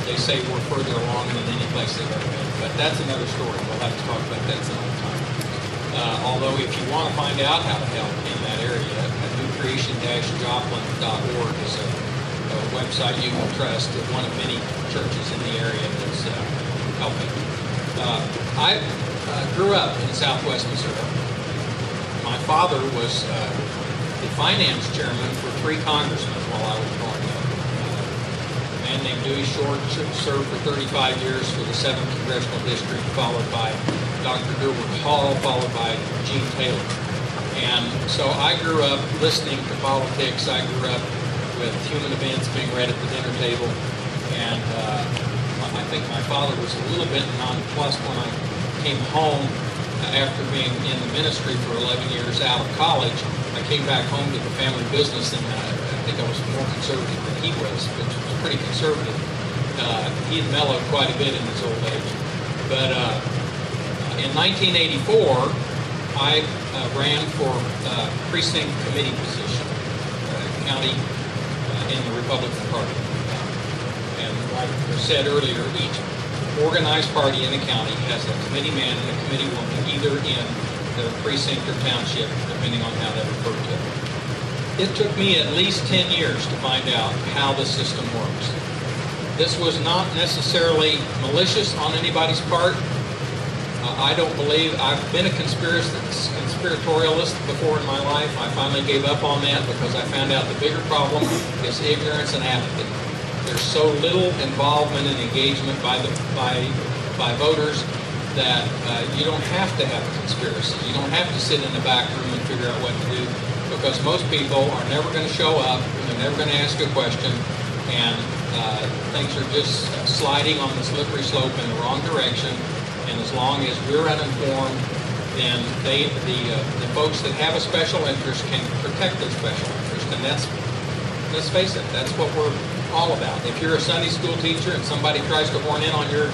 they say we're further along than any place they've ever been. But that's another story. We'll have to talk about that some other time. Although if you want to find out how to help in that area, newcreation-joplin.org is a website you can trust. It's one of many churches in the area that's helping. I grew up in Southwest Missouri. My father was the finance chairman for 3 congressmen while I was growing up. A man named Dewey Short served for 35 years for the 7th Congressional District, followed by Dr. Durward Hall, followed by Gene Taylor. And so I grew up listening to politics. I grew up with human events being read at the dinner table. And I think my father was a little bit nonplussed when I came home after being in the ministry for 11 years out of college. I came back home to the family business, and I think I was more conservative than he was, which was pretty conservative. He had mellowed quite a bit in his old age. But in 1984, I ran for precinct committee position, county in the Republican Party. And like I said earlier, each organized party in the county has a committee man and a committee woman, either in the precinct or township, depending on how they refer to it. It took me at least 10 years to find out how the system works. This was not necessarily malicious on anybody's part. I don't believe, I've been a conspiratorialist before in my life. I finally gave up on that because I found out the bigger problem is ignorance and apathy. There's so little involvement and engagement by voters that you don't have to have a conspiracy. You don't have to sit in the back room and figure out what to do, because most people are never going to show up, they're never going to ask a question, and things are just sliding on the slippery slope in the wrong direction. And as long as we're uninformed, then the folks that have a special interest can protect their special interest. and let's face it, that's what we're all about. If you're a Sunday school teacher and somebody tries to horn in on your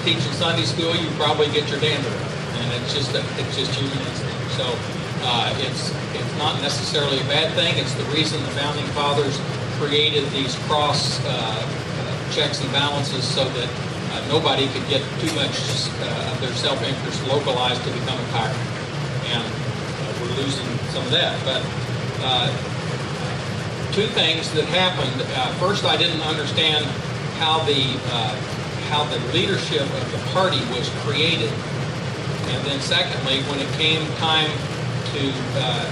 teaching Sunday school, you probably get your dander up, and it's just human instinct. So it's not necessarily a bad thing. It's the reason the founding fathers created these cross checks and balances so that nobody could get too much of their self-interest localized to become a tyrant. And we're losing some of that. But two things that happened. First, I didn't understand how the leadership of the party was created. And then secondly, when it came time to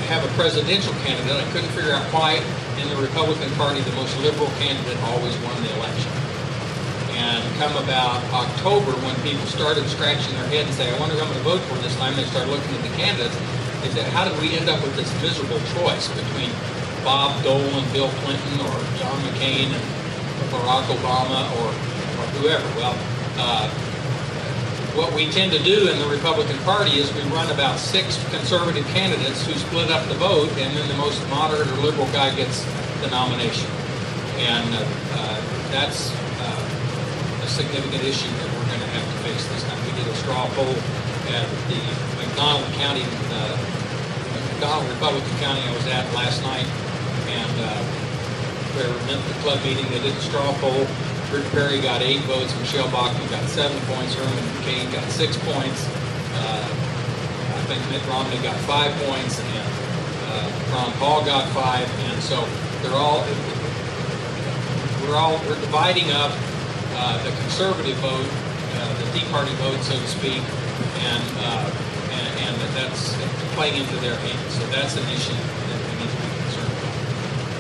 have a presidential candidate, I couldn't figure out why in the Republican Party the most liberal candidate always won the election. And come about October, when people started scratching their head and say, I wonder who I'm going to vote for this time, they started looking at the candidates. They said, how did we end up with this miserable choice between Bob Dole and Bill Clinton, or John McCain and Barack Obama, or whoever? Well, what we tend to do in the Republican Party is we run about 6 conservative candidates who split up the vote, and then the most moderate or liberal guy gets the nomination. And that's a significant issue that we're going to have to face this time. We did a straw poll at the McDonald Republican County I was at last night, and they were at the club meeting. They did a straw poll. Rick Perry got 8 votes, Michelle Bachmann got 7 points, Herman Cain got 6 points, I think Mitt Romney got 5 points, and Ron Paul got 5, and so we're dividing up the conservative vote, the Tea Party vote, so to speak, and that's playing into their hands. So that's an issue that we need to be concerned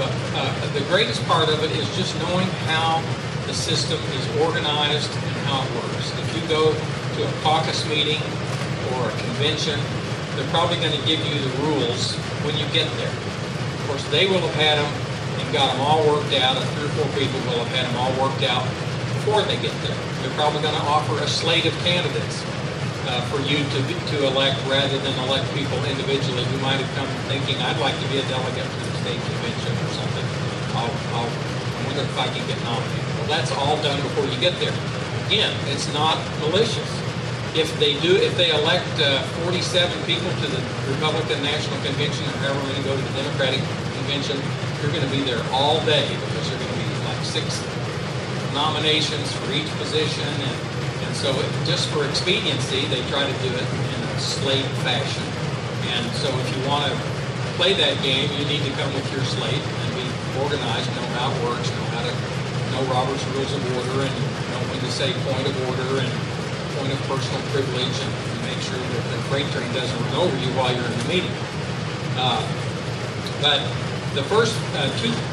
about. But the greatest part of it is just knowing how the system is organized and how it works. If you go to a caucus meeting or a convention, they're probably going to give you the rules when you get there. Of course, they will have had them and got them all worked out, and 3 or 4 people will have had them all worked out before they get there. They're probably going to offer a slate of candidates for you to elect, rather than elect people individually who might have come thinking, I'd like to be a delegate to the state convention or something. I wonder if I can get nominated. Well, that's all done before you get there. Again, it's not malicious. If they elect 47 people to the Republican National Convention, or however many go to the Democratic Convention, you're going to be there all day, because there are going to be like 6 nominations for each position, and so just for expediency, they try to do it in a slate fashion. And so if you want to play that game, you need to come with your slate and be organized, know how it works, know Robert's Rules of Order, and know when to say point of order and point of personal privilege, and make sure that the freight train doesn't run over you while you're in the meeting. But the first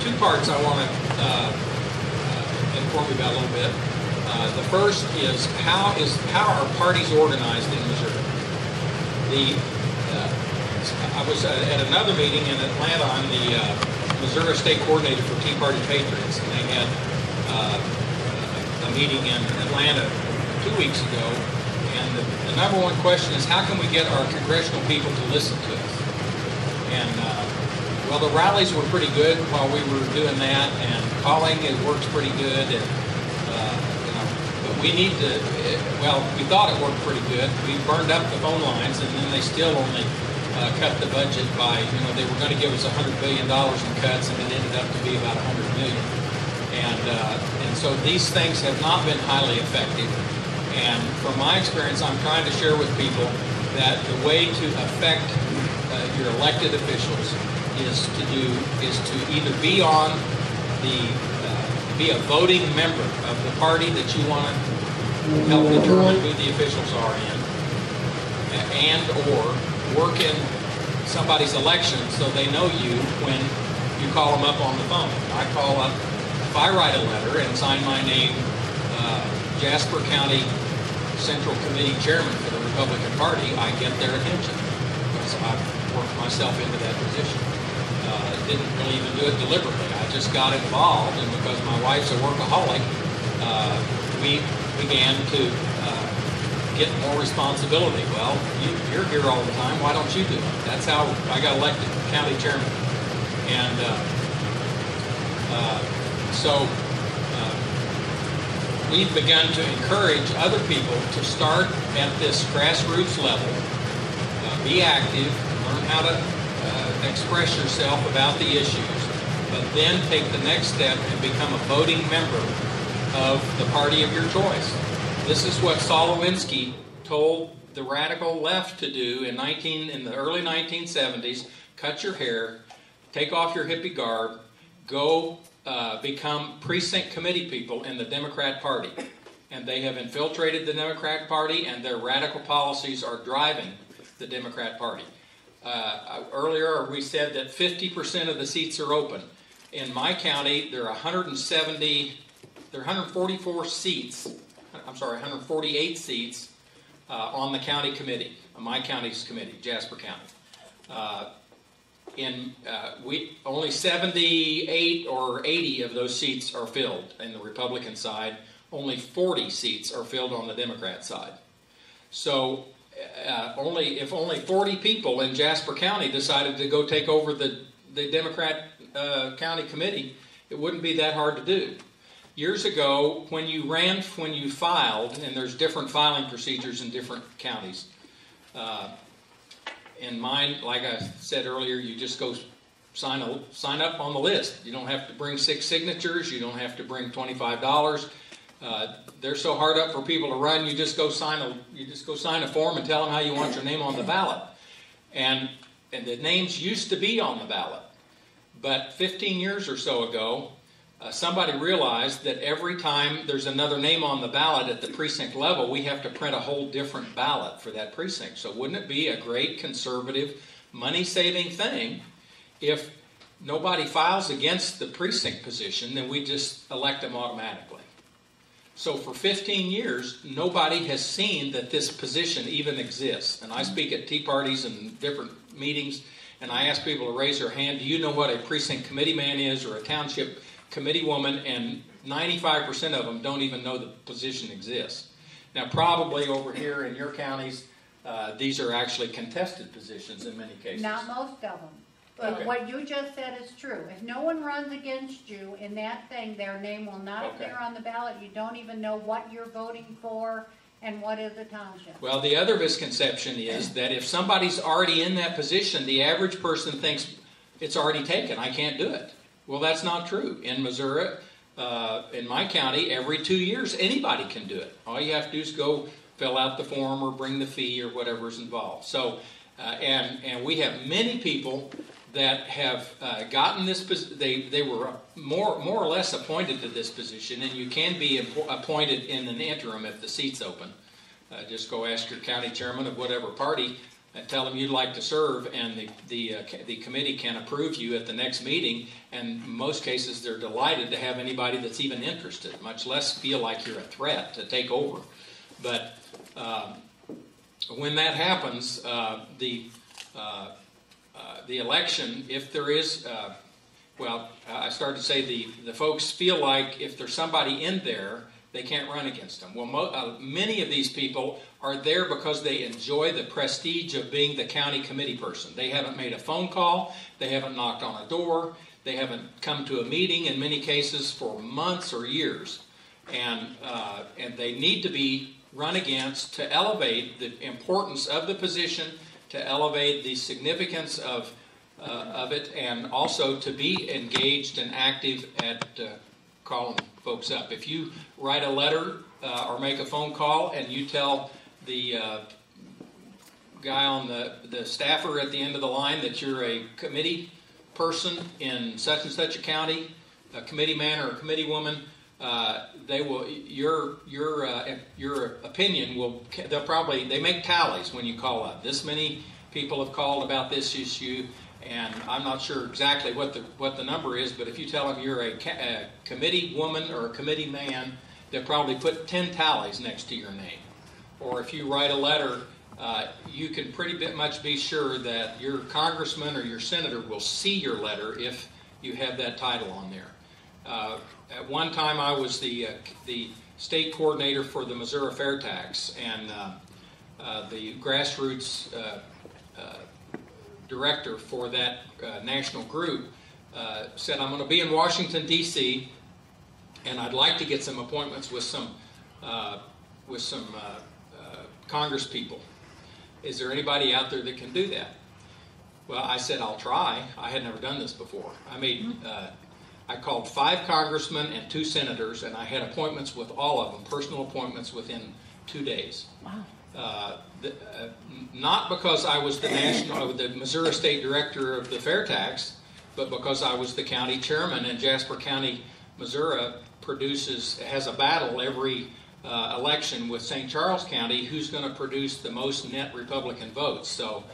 two parts I want to inform you about a little bit. The first is how are parties organized in Missouri? I was at another meeting in Atlanta. I'm the Missouri State Coordinator for Tea Party Patriots, and they had a meeting in Atlanta 2 weeks ago, and the number one question is, how can we get our congressional people to listen to us? And well, the rallies were pretty good while we were doing that, and calling, it works pretty good, and but we need to, well, we thought it worked pretty good. We burned up the phone lines, and then they still only cut the budget by, they were going to give us $100 billion in cuts, and it ended up to be about $100 million. And so these things have not been highly effective. And from my experience, I'm trying to share with people that the way to affect your elected officials is to either be on be a voting member of the party that you want to help determine who the officials are in, and or work in somebody's election so they know you when you call them up on the phone. I call up, if I write a letter and sign my name, Jasper County Central Committee Chairman for the Republican Party, I get their attention because I've worked myself into that position. Didn't really even do it deliberately. I just got involved, and because my wife's a workaholic, we began to get more responsibility. Well, you're here all the time. Why don't you do it? That's how I got elected county chairman. And So we've begun to encourage other people to start at this grassroots level, be active, learn how to express yourself about the issues, but then take the next step and become a voting member of the party of your choice. This is what Saul Alinsky told the radical left to do in the early 1970s. Cut your hair, take off your hippie garb, go become precinct committee people in the Democrat Party. And they have infiltrated the Democrat Party, and their radical policies are driving the Democrat Party. Earlier we said that 50% of the seats are open. In my county, there are 144 seats, 148 seats on the county committee, my county's committee, Jasper County. Only 78 or 80 of those seats are filled in the Republican side. Only 40 seats are filled on the Democrat side. So if only 40 people in Jasper County decided to go take over the Democrat county committee, it wouldn't be that hard to do. Years ago, when you filed, and there's different filing procedures in different counties. In mine, like I said earlier, you just go sign up on the list. You don't have to bring 6 signatures. You don't have to bring $25. They're so hard up for people to run. You just go sign a form and tell them how you want your name on the ballot. And the names used to be on the ballot, but 15 years or so ago, somebody realized that every time there's another name on the ballot at the precinct level, we have to print a whole different ballot for that precinct. So wouldn't it be a great conservative, money-saving thing if nobody files against the precinct position, then we just elect them automatically? So for 15 years, nobody has seen that this position even exists. And I speak at tea parties and different meetings, and I ask people to raise their hand, do you know what a precinct committee man is or a township committee woman? And 95% of them don't even know the position exists. Now, probably over here in your counties, these are actually contested positions in many cases. Not most of them. But Okay. what you just said is true. If no one runs against you in that thing, their name will not Okay. appear on the ballot. You don't even know what you're voting for and what is a township. Well, the other misconception is that if somebody's already in that position, the average person thinks it's already taken. I can't do it. Well, that's not true. In Missouri, in my county, every 2 years, anybody can do it. All you have to do is go fill out the form or bring the fee or whatever's involved. So, and we have many people that have gotten this position. They were more or less appointed to this position, and you can be appointed in an interim if the seat's open. Just go ask your county chairman of whatever party and tell them you'd like to serve, and the committee can approve you at the next meeting. And in most cases, they're delighted to have anybody that's even interested, much less feel like you're a threat to take over. But when that happens, the election, if there is, I started to say the folks feel like if there's somebody in there, they can't run against them. Well, many of these people are there because they enjoy the prestige of being the county committee person. They haven't made a phone call, they haven't knocked on a door, they haven't come to a meeting in many cases for months or years. And they need to be run against to elevate the importance of the position, to elevate the significance of it, and also to be engaged and active at calling folks up. If you write a letter or make a phone call and you tell the guy on the staffer at the end of the line that you're a committee person in such and such a county, a committee man or a committee woman, they will your opinion will. They make tallies when you call up. This many people have called about this issue, and I'm not sure exactly what the number is. But if you tell them you're a committee woman or a committee man, they'll probably put 10 tallies next to your name. Or if you write a letter, you can pretty much be sure that your congressman or your senator will see your letter if you have that title on there. At one time, I was the state coordinator for the Missouri Fair Tax, and the grassroots director for that national group said, I'm going to be in Washington, D.C., and I'd like to get some appointments with some Congress people. Is there anybody out there that can do that? Well, I said, I'll try. I had never done this before. I called 5 congressmen and 2 senators, and I had appointments with all of them, personal appointments within 2 days. Wow. Not because I was the Missouri State Director of the Fair Tax, but because I was the county chairman, and Jasper County, Missouri has a battle every election with St. Charles County, who's going to produce the most net Republican votes. So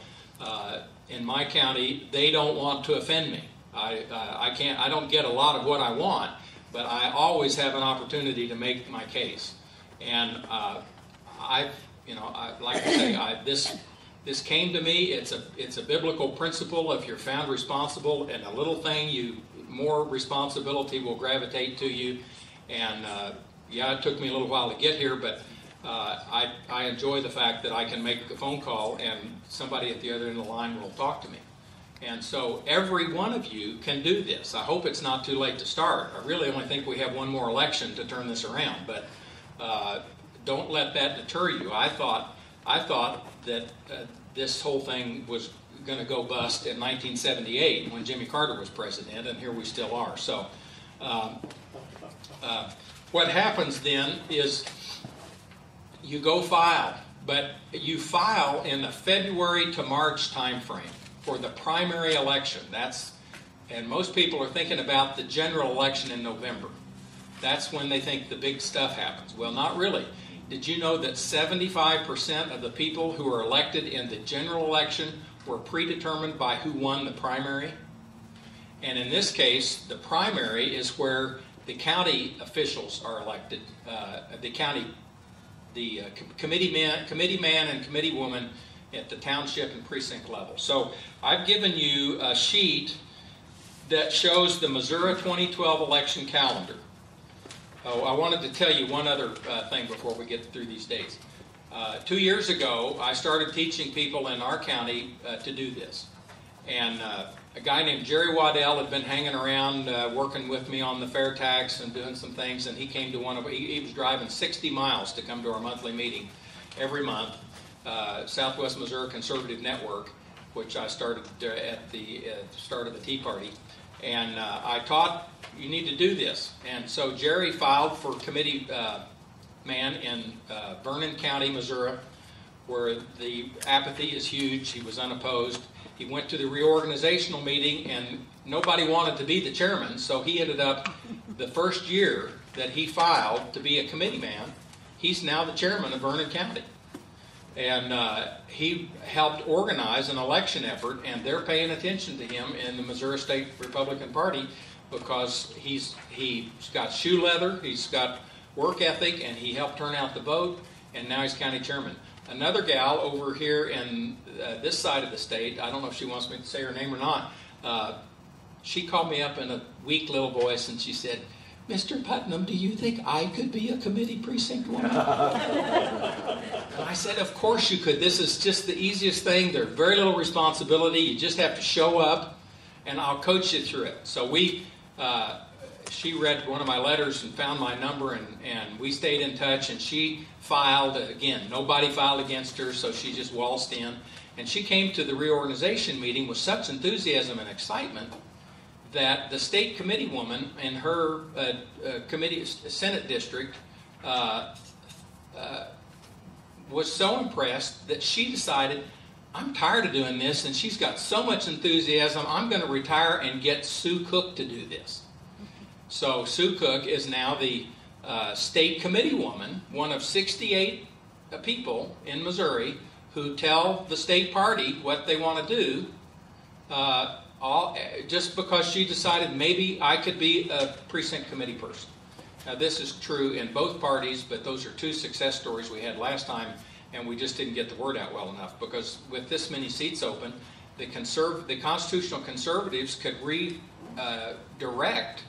in my county, they don't want to offend me. I don't get a lot of what I want, but I always have an opportunity to make my case. And I like to say, this came to me. It's a biblical principle. If you're found responsible in a little thing, more responsibility will gravitate to you. And it took me a little while to get here, but I enjoy the fact that I can make a phone call and somebody at the other end of the line will talk to me. And so every one of you can do this. I hope it's not too late to start. I really only think we have one more election to turn this around, but don't let that deter you. I thought that this whole thing was going to go bust in 1978 when Jimmy Carter was president, and here we still are. So what happens then is you go file, but you file in the February to March time frame for the primary election. And most people are thinking about the general election in November. That's when they think the big stuff happens. Well, not really. Did you know that 75% of the people who are elected in the general election were predetermined by who won the primary? And in this case, the primary is where the county officials are elected. The committee man and committee woman at the township and precinct level. So I've given you a sheet that shows the Missouri 2012 election calendar. Oh, I wanted to tell you one other thing before we get through these dates. 2 years ago, I started teaching people in our county to do this. And a guy named Jerry Waddell had been hanging around working with me on the fair tax and doing some things, and he came to he was driving 60 miles to come to our monthly meeting every month. Southwest Missouri Conservative Network, which I started at the start of the Tea Party. And I taught, you need to do this. And so Jerry filed for committee man in Vernon County, Missouri, where the apathy is huge. He was unopposed. He went to the reorganizational meeting, and nobody wanted to be the chairman, so he ended up, the first year that he filed to be a committee man, he's now the chairman of Vernon County. And he helped organize an election effort, and they're paying attention to him in the Missouri State Republican Party because he's got shoe leather, he's got work ethic, and he helped turn out the vote, and now he's county chairman. Another gal over here in this side of the state, I don't know if she wants me to say her name or not, she called me up in a weak little voice and she said, Mr. Putnam, do you think I could be a committee precinct woman? And I said, of course you could. This is just the easiest thing. There's very little responsibility. You just have to show up, and I'll coach you through it. So she read one of my letters and found my number, and we stayed in touch, and she filed. Again, nobody filed against her, so she just waltzed in. And she came to the reorganization meeting with such enthusiasm and excitement that the state committee woman in her Senate district was so impressed that she decided, I'm tired of doing this, and she's got so much enthusiasm, I'm going to retire and get Sue Cook to do this. So Sue Cook is now the state committee woman, one of 68 people in Missouri who tell the state party what they want to do, just because she decided maybe I could be a precinct committee person. Now this is true in both parties, but those are two success stories we had last time, and we just didn't get the word out well enough, because with this many seats open, the constitutional conservatives could redirect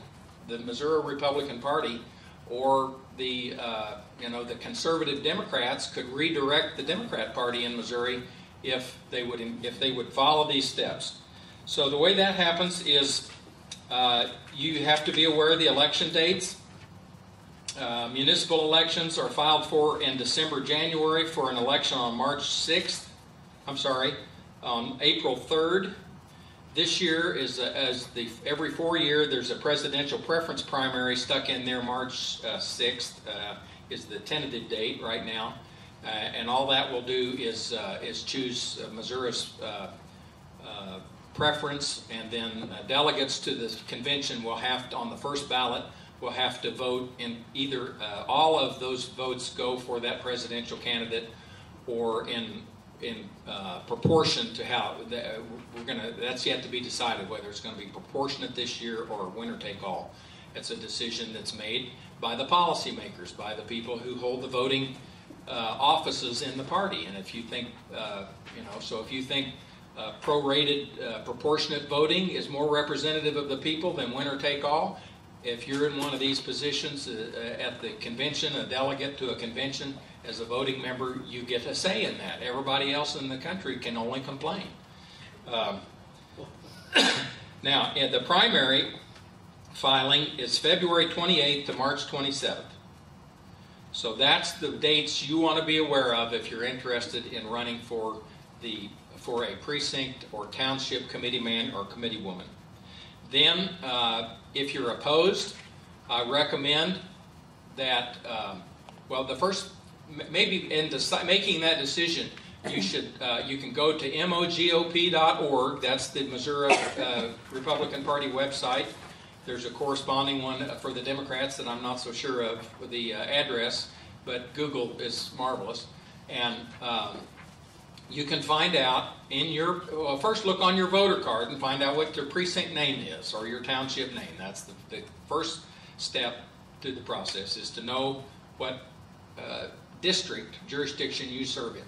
the Missouri Republican Party, or the conservative Democrats could redirect the Democrat Party in Missouri if they would follow these steps. So the way that happens is You have to be aware of the election dates. Municipal elections are filed for in December, January for an election on March 6th. On April 3rd. This year is every 4 year there's a presidential preference primary stuck in there. March 6th is the tentative date right now, and all that will do is choose Missouri's preference, and then delegates to the convention will have to, on the first ballot, will have to vote in either all of those votes go for that presidential candidate, or in proportion to how that's yet to be decided, whether it's going to be proportionate this year or winner take all. It's a decision that's made by the policymakers, by the people who hold the voting offices in the party. And if you think, if you think prorated proportionate voting is more representative of the people than winner take all, if you're in one of these positions at the convention, a delegate to a convention, as a voting member, you get a say in that. Everybody else in the country can only complain. Now, the primary filing is February 28th to March 27th. So that's the dates you want to be aware of if you're interested in running for a precinct or township committeeman or committeewoman. Then, if you're opposed, I recommend that, the first, maybe in making that decision, you can go to mogop.org. That's the Missouri Republican Party website. There's a corresponding one for the Democrats that I'm not so sure of the address, but Google is marvelous. And you can find out first look on your voter card and find out what your precinct name is, or your township name. That's the first step to the process, is to know what district, jurisdiction you serve in.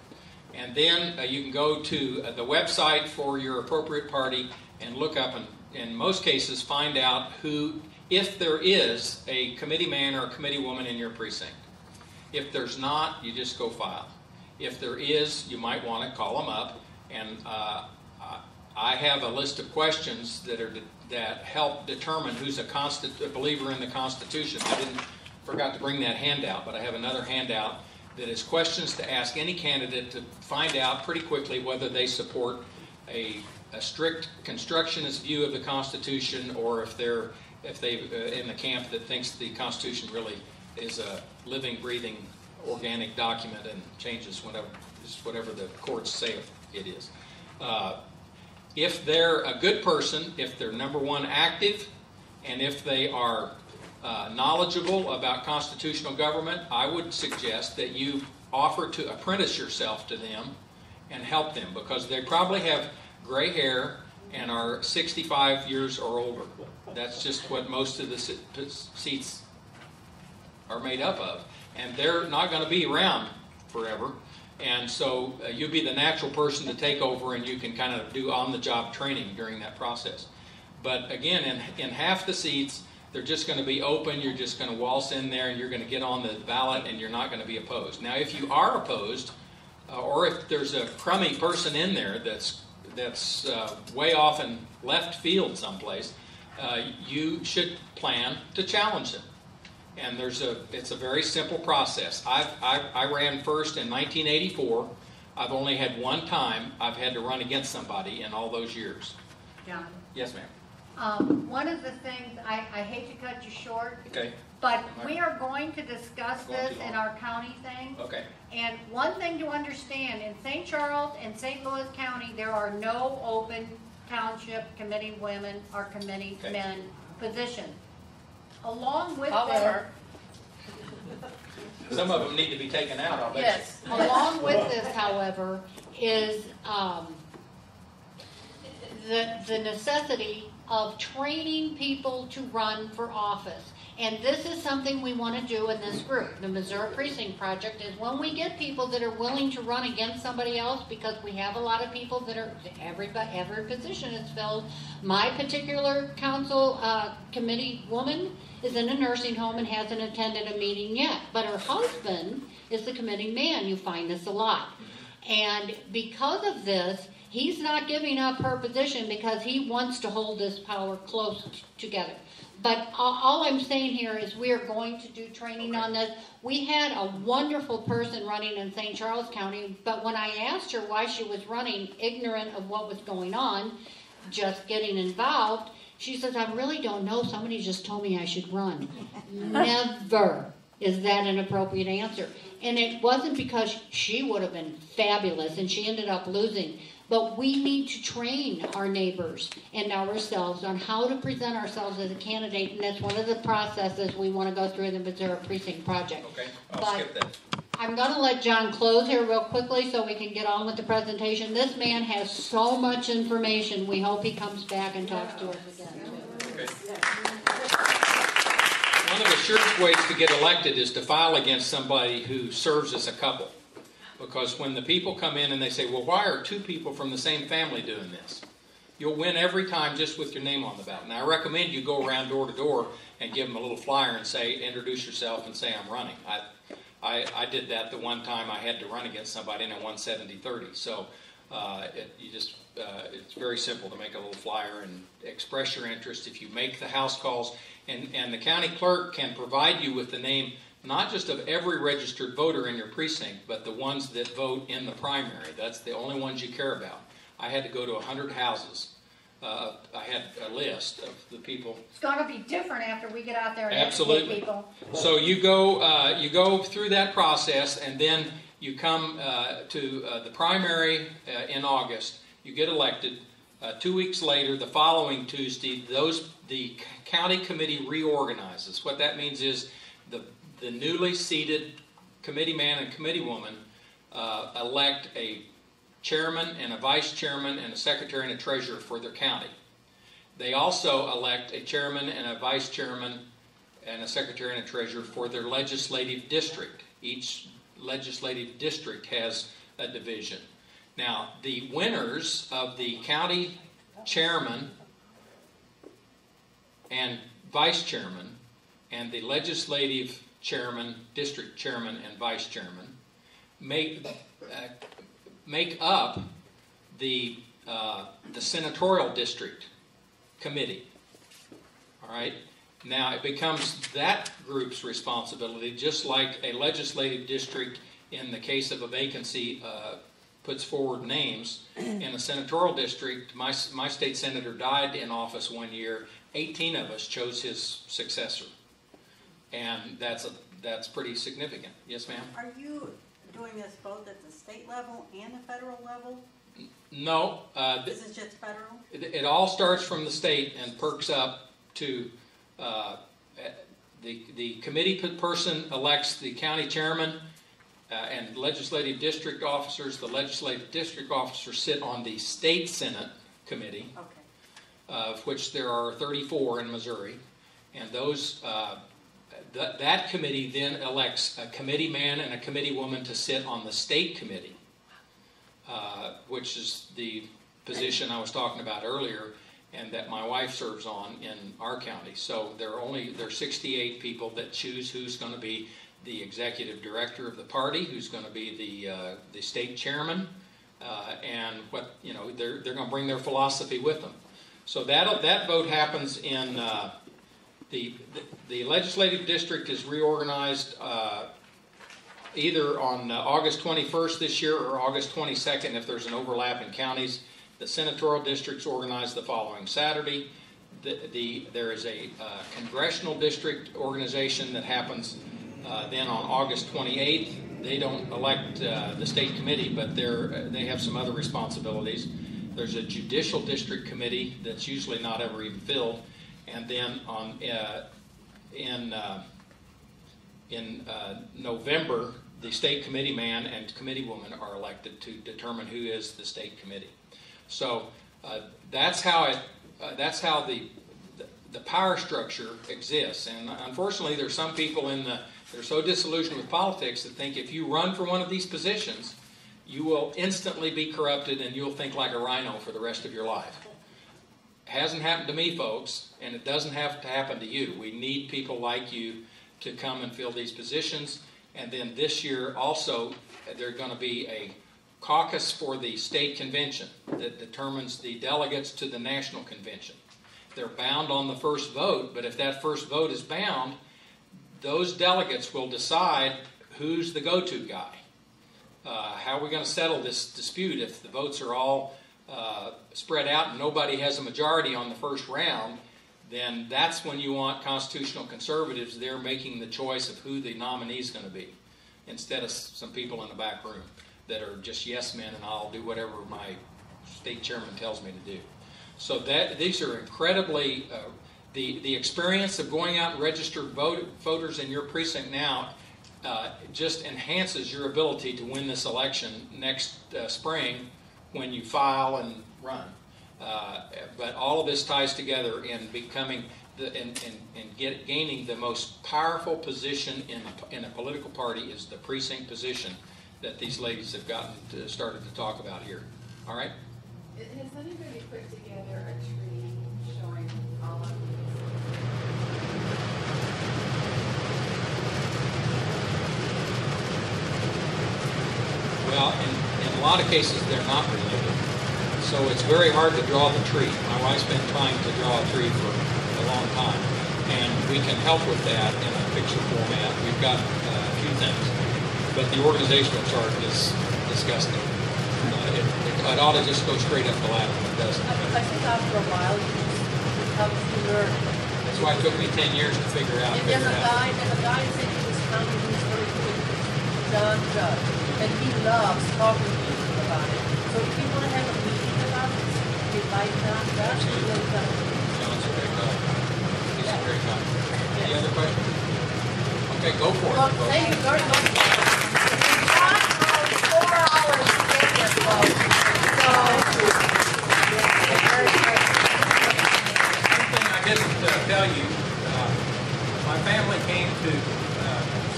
And then you can go to the website for your appropriate party and look up, and in most cases find out if there is a committeeman or a committeewoman in your precinct. If there's not, you just go file. If there is, you might want to call them up, and I have a list of questions that help determine who's a believer in the Constitution. I forgot to bring that handout, but I have another handout that is questions to ask any candidate to find out pretty quickly whether they support a strict constructionist view of the Constitution, or if they're in the camp that thinks the Constitution really is a living, breathing, organic document and changes whatever the courts say it is. If they're a good person, if they're number one active, and if they are knowledgeable about constitutional government, I would suggest that you offer to apprentice yourself to them and help them, because they probably have gray hair and are 65 years or older. That's just what most of the seats are made up of. And they're not going to be around forever. And so you'll be the natural person to take over, and you can kind of do on-the-job training during that process. But again, in half the seats, they're just going to be open. You're just going to waltz in there, and you're going to get on the ballot, and you're not going to be opposed. Now, if you are opposed, or if there's a crummy person in there that's way off in left field someplace, you should plan to challenge them. And it's a very simple process. I ran first in 1984. I've only had one time I've had to run against somebody in all those years. John? Yes, ma'am. One of the things, I hate to cut you short, Okay. but we are going to discuss this in our county thing. Okay. And one thing to understand, in St. Charles and St. Louis County, there are no open township committee women or committee men positions. Along with However, some of them need to be taken out, I'll bet yes, along with this, however, is the necessity of training people to run for office. And this is something we want to do in this group. The Missouri Precinct Project is when we get people that are willing to run against somebody else, because we have a lot of people that are, every position is filled. My particular council committee woman is in a nursing home and hasn't attended a meeting yet. But her husband is the committee man. You find this a lot. And because of this, He's not giving up her position because he wants to hold this power close together. But all I'm saying here is we are going to do training on this. We had a wonderful person running in St. Charles County, but when I asked her why she was running, ignorant of what was going on, just getting involved, she says, I really don't know. Somebody just told me I should run. Never is that an appropriate answer. And it wasn't because she would have been fabulous and she ended up losing. But we need to train our neighbors and ourselves on how to present ourselves as a candidate, and that's one of the processes we want to go through in the Missouri Precinct Project. Okay, I'll skip that. I'm going to let John close here real quickly so we can get on with the presentation. This man has so much information. We hope he comes back and talks to us again. Okay. One of the surest ways to get elected is to file against somebody who serves as a couple. Because when the people come in and they say, well, why are two people from the same family doing this? You'll win every time just with your name on the ballot. Now, I recommend you go around door to door and give them a little flyer and say, introduce yourself and say, I'm running. I did that the one time I had to run against somebody and I won 70-30. So it's very simple to make a little flyer and express your interest. If you make the house calls, and the county clerk can provide you with the name not just of every registered voter in your precinct, but the ones that vote in the primary. That's the only ones you care about. I had to go to 100 houses. I had a list of the people. It's going to be different after we get out there and Absolutely. educate people. So you go through that process, and then you come to the primary in August. You get elected. 2 weeks later, the following Tuesday, the county committee reorganizes. What that means is the newly seated committee man and committee woman elect a chairman and a vice chairman and a secretary and a treasurer for their county. They also elect a chairman and a vice chairman and a secretary and a treasurer for their legislative district. Each legislative district has a division. Now, the winners of the county chairman and vice chairman and the legislative chairman, district chairman, and vice chairman make up the senatorial district committee. All right. Now it becomes that group's responsibility, just like a legislative district, in the case of a vacancy, puts forward names. In a senatorial district, my state senator died in office one year. 18 of us chose his successor. And that's pretty significant. Yes, ma'am? Are you doing this both at the state level and the federal level? No. This is just federal? It all starts from the state and perks up to the committee person elects the county chairman and legislative district officers. The legislative district officers sit on the state senate committee, of which there are 34 in Missouri. And those that committee then elects a committee man and a committee woman to sit on the state committee, which is the position I was talking about earlier, and that my wife serves on in our county. So there are 68 people that choose who's going to be the executive director of the party, who's going to be the state chairman, and they're going to bring their philosophy with them. So that vote happens in. The legislative district is reorganized either on August 21st this year or August 22nd if there's an overlap in counties. The senatorial district's organized the following Saturday. There is a congressional district organization that happens then on August 28th. They don't elect the state committee, but they have some other responsibilities. There's a judicial district committee that's usually not ever even filled. And then in November, the state committee man and committee woman are elected to determine who is the state committee. So that's how the power structure exists. And unfortunately, there's some people they're so disillusioned with politics that think if you run for one of these positions, you will instantly be corrupted and you'll think like a rhino for the rest of your life. Hasn't happened to me, folks, and it doesn't have to happen to you. We need people like you to come and fill these positions. And then this year also, there's going to be a caucus for the state convention that determines the delegates to the national convention. They're bound on the first vote, but if that first vote is bound, those delegates will decide who's the go-to guy. How are we going to settle this dispute if the votes are all spread out and nobody has a majority on the first round? Then that's when you want constitutional conservatives there making the choice of who the nominee is going to be, instead of some people in the back room that are just yes men and I'll do whatever my state chairman tells me to do. So these are incredibly, the experience of going out and registered voters in your precinct now just enhances your ability to win this election next spring when you file and run. But all of this ties together in becoming gaining the most powerful position in a political party is the precinct position that these ladies have started to talk about here. All right? Has anybody put together a tree showing all of these? Well, in a lot of cases, they're not related. So it's very hard to draw the tree. My wife's been trying to draw a tree for a long time. And we can help with that in a picture format. We've got a few things. But the organizational chart is disgusting. It ought to just go straight up the ladder, but it doesn't. I think after a while you come to learn. That's why it took me 10 years to figure out. And there's a guy in this county who's very good, John Judd, and he loves talking to people about it. So if you want to have a meeting about this, you invite John Judd. John's a great guy. He's a great guy. Any other questions? Okay, go for it. Well, thank you very much. John knows 4 hours to get here, folks. So, very great. One thing I didn't tell you, my family came to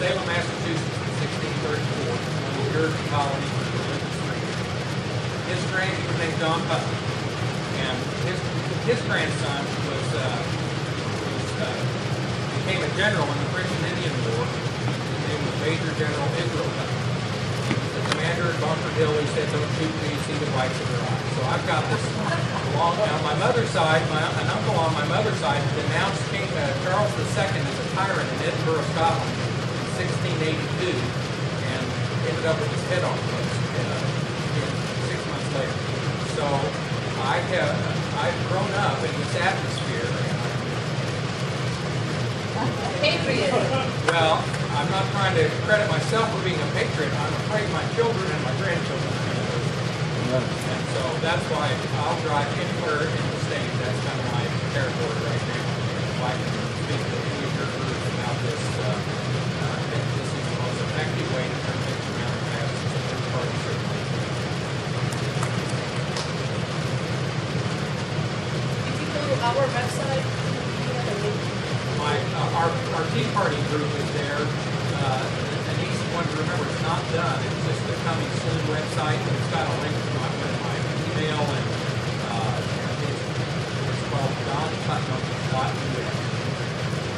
Salem, Massachusetts in 1634, when the Jersey colony was religious freedom. His grandson was named John Putnam, and his grandson became a general in the French and Indian War. His name was Major General Israel Putnam. The commander at Bunker Hill, he said, "Don't shoot me, see the whites of their eyes." So I've got this long. Now, my mother's side, an uncle on my mother's side denounced King Charles II as a tyrant in Edinburgh, Scotland, in 1682, and ended up with his head on post 6 months later. So I've grown up in this atmosphere. Patriot. Well, I'm not trying to credit myself for being a patriot. I'm afraid my children and my grandchildren are going to do it. And so that's why I'll drive anywhere in the state. That's kind of my territory right now. If I can speak to any of your groups about this, I think this is the most effective way to turn things around and pass the party certainly. If you go to our website, you have a link. Our Tea Party group is there. An easy one to remember. It's not done. It's just the Coming Soon website, and it's got a link to my email, and it's called John Putnam,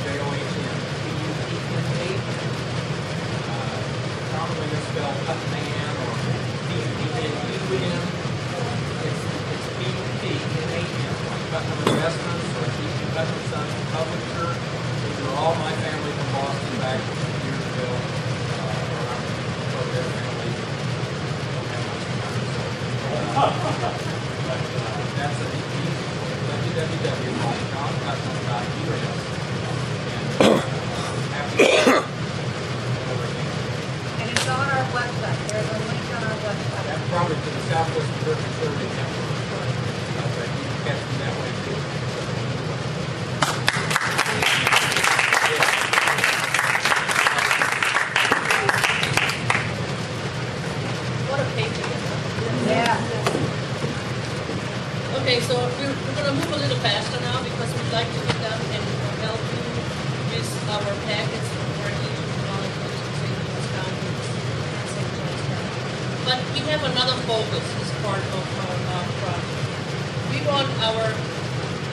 JOHNPUTNAM. Probably misspelled Putnam or PUTNAM. It's PUTNAM, like Putnam Investments or Putnam Sons Publisher. These are all my family from Boston back years ago. Their family don't have much money, so that's an easy www.johnputnam.us. And happy And it's on our website. There's a link on our website. that's probably to the Southwest Missouri Conservative Network, but you can catch me that way too. What a patriot. Yeah. Okay, so we're going to move a little faster now because we'd like to get done and help you with our packets for each volunteers in St. Louis County and St. John's County. But we have another focus as part of our project. We want our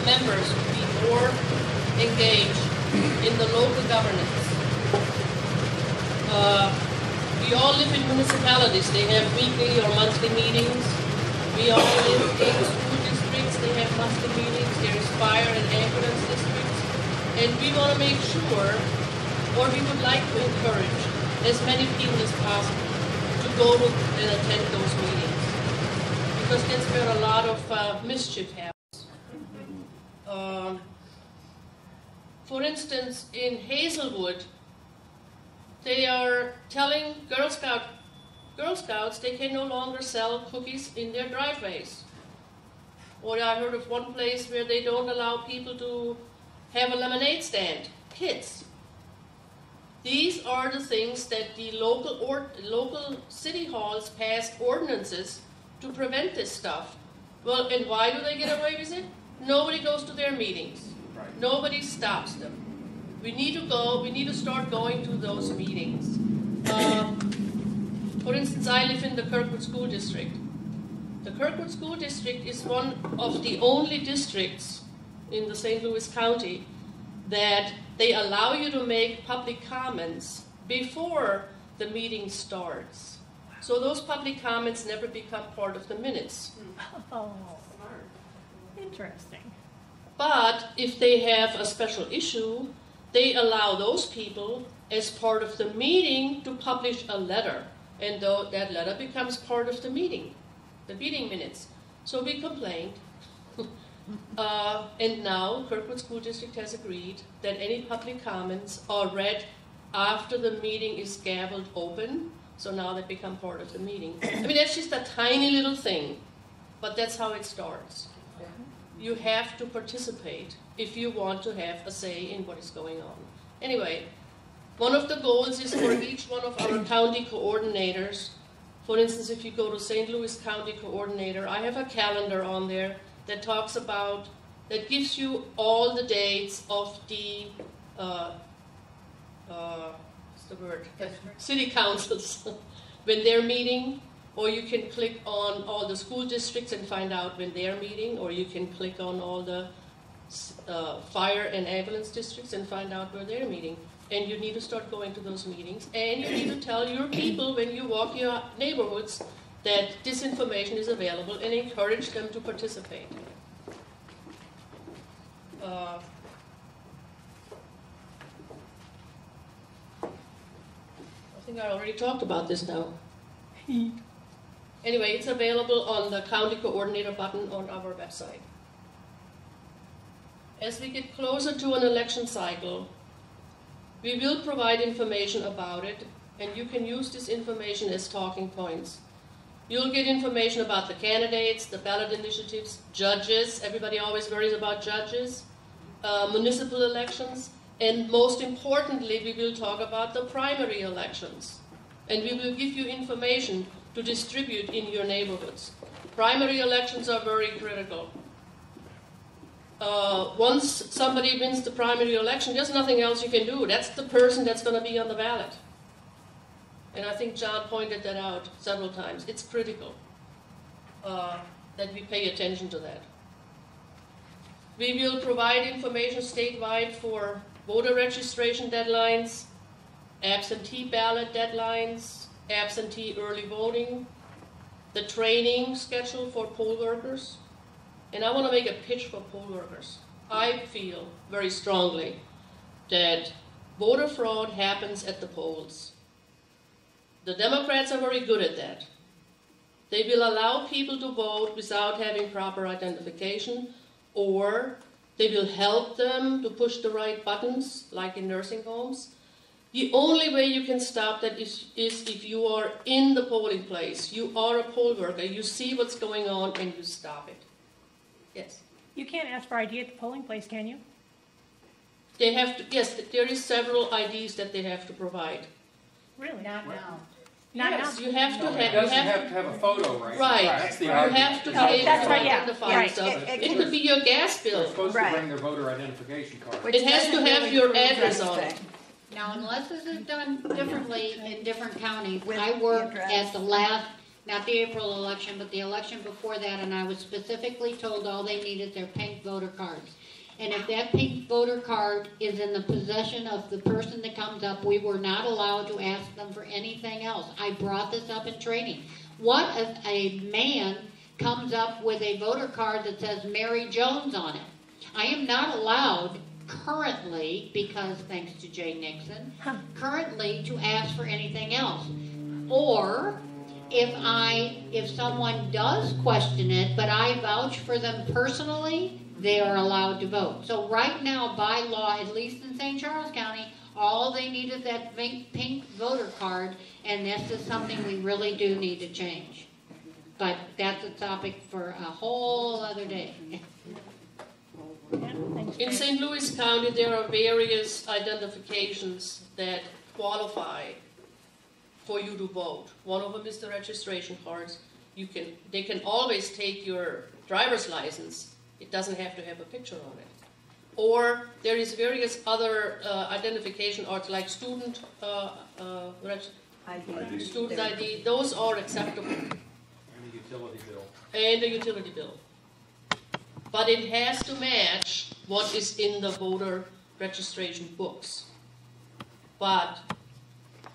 members to be more engaged in the local governance. We We all live in municipalities. They have weekly or monthly meetings. We all live in school districts. They have monthly meetings. There's fire and ambulance districts. And we want to make sure, or we would like to encourage as many people as possible to go to and attend those meetings. Because that's where a lot of mischief happens. For instance, in Hazelwood, they are telling Girl Scouts they can no longer sell cookies in their driveways. Or I heard of one place where they don't allow people to have a lemonade stand, kids. These are the things that the local city halls passed ordinances to prevent this stuff. Well, and why do they get away with it? Nobody goes to their meetings. Right. Nobody stops them. We need to start going to those meetings. For instance, I live in the Kirkwood School District. The Kirkwood School District is one of the only districts in the St. Louis County that they allow you to make public comments before the meeting starts. So those public comments never become part of the minutes. Oh, interesting. But if they have a special issue, they allow those people, as part of the meeting, to publish a letter. And that letter becomes part of the meeting minutes. So we complained. And now Kirkwood School District has agreed that any public comments are read after the meeting is gavelled open. So now they become part of the meeting. I mean, that's just a tiny little thing, but that's how it starts. You have to participate if you want to have a say in what is going on. Anyway, one of the goals is for each one of our county coordinators. For instance, if you go to St. Louis County Coordinator, I have a calendar on there that talks about, that gives you all the dates of the, what's the word? City councils when they're meeting. Or you can click on all the school districts and find out when they're meeting, or you can click on all the fire and ambulance districts and find out where they're meeting. And you need to start going to those meetings, and you need to tell your people when you walk your neighborhoods that this information is available and encourage them to participate. I think I already talked about this now. Anyway, it's available on the County Coordinator button on our website. As we get closer to an election cycle, we will provide information about it, and you can use this information as talking points. You'll get information about the candidates, the ballot initiatives, judges. Everybody always worries about judges, municipal elections, and most importantly, we will talk about the primary elections. And we will give you information to distribute in your neighborhoods. Primary elections are very critical. Once somebody wins the primary election, there's nothing else you can do. That's the person that's going to be on the ballot. And I think John pointed that out several times. It's critical that we pay attention to that. We will provide information statewide for voter registration deadlines, absentee ballot deadlines, absentee early voting, the training schedule for poll workers. And I want to make a pitch for poll workers. I feel very strongly that voter fraud happens at the polls. The Democrats are very good at that. They will allow people to vote without having proper identification, or they will help them to push the right buttons, like in nursing homes. The only way you can stop that is if you are in the polling place. You are a poll worker. You see what's going on and you stop it. Yes? You can't ask for ID at the polling place, can you? They have to, yes, there is several IDs that they have to provide. Really? Not now. Not Yes, now. you have to It have, doesn't have to have a photo, right? Right. That's the You argument. have to be Oh, able that's to right, yeah. identify Right. stuff. It It could be your gas They're bill. supposed to Right. bring their voter identification card. Which It has to doesn't have really your prove address on it. anything. Now, unless this is done differently in different counties, With I the worked address. at the last, not the April election, but the election before that, and I was specifically told all they need is their pink voter cards. And if that pink voter card is in the possession of the person that comes up, we were not allowed to ask them for anything else. I brought this up in training. What if a man comes up with a voter card that says Mary Jones on it? I am not allowed currently, because thanks to Jay Nixon, currently to ask for anything else. Or if someone does question it, but I vouch for them personally, they are allowed to vote. So right now, by law, at least in St. Charles County, all they need is that pink voter card, and this is something we really do need to change. But that's a topic for a whole other day. In St. Louis County, there are various identifications that qualify for you to vote. One of them is the registration cards. They can always take your driver's license. It doesn't have to have a picture on it. Or there is various other identification cards like student ID. Those are acceptable. And a utility bill. And a utility bill. But it has to match what is in the voter registration books. But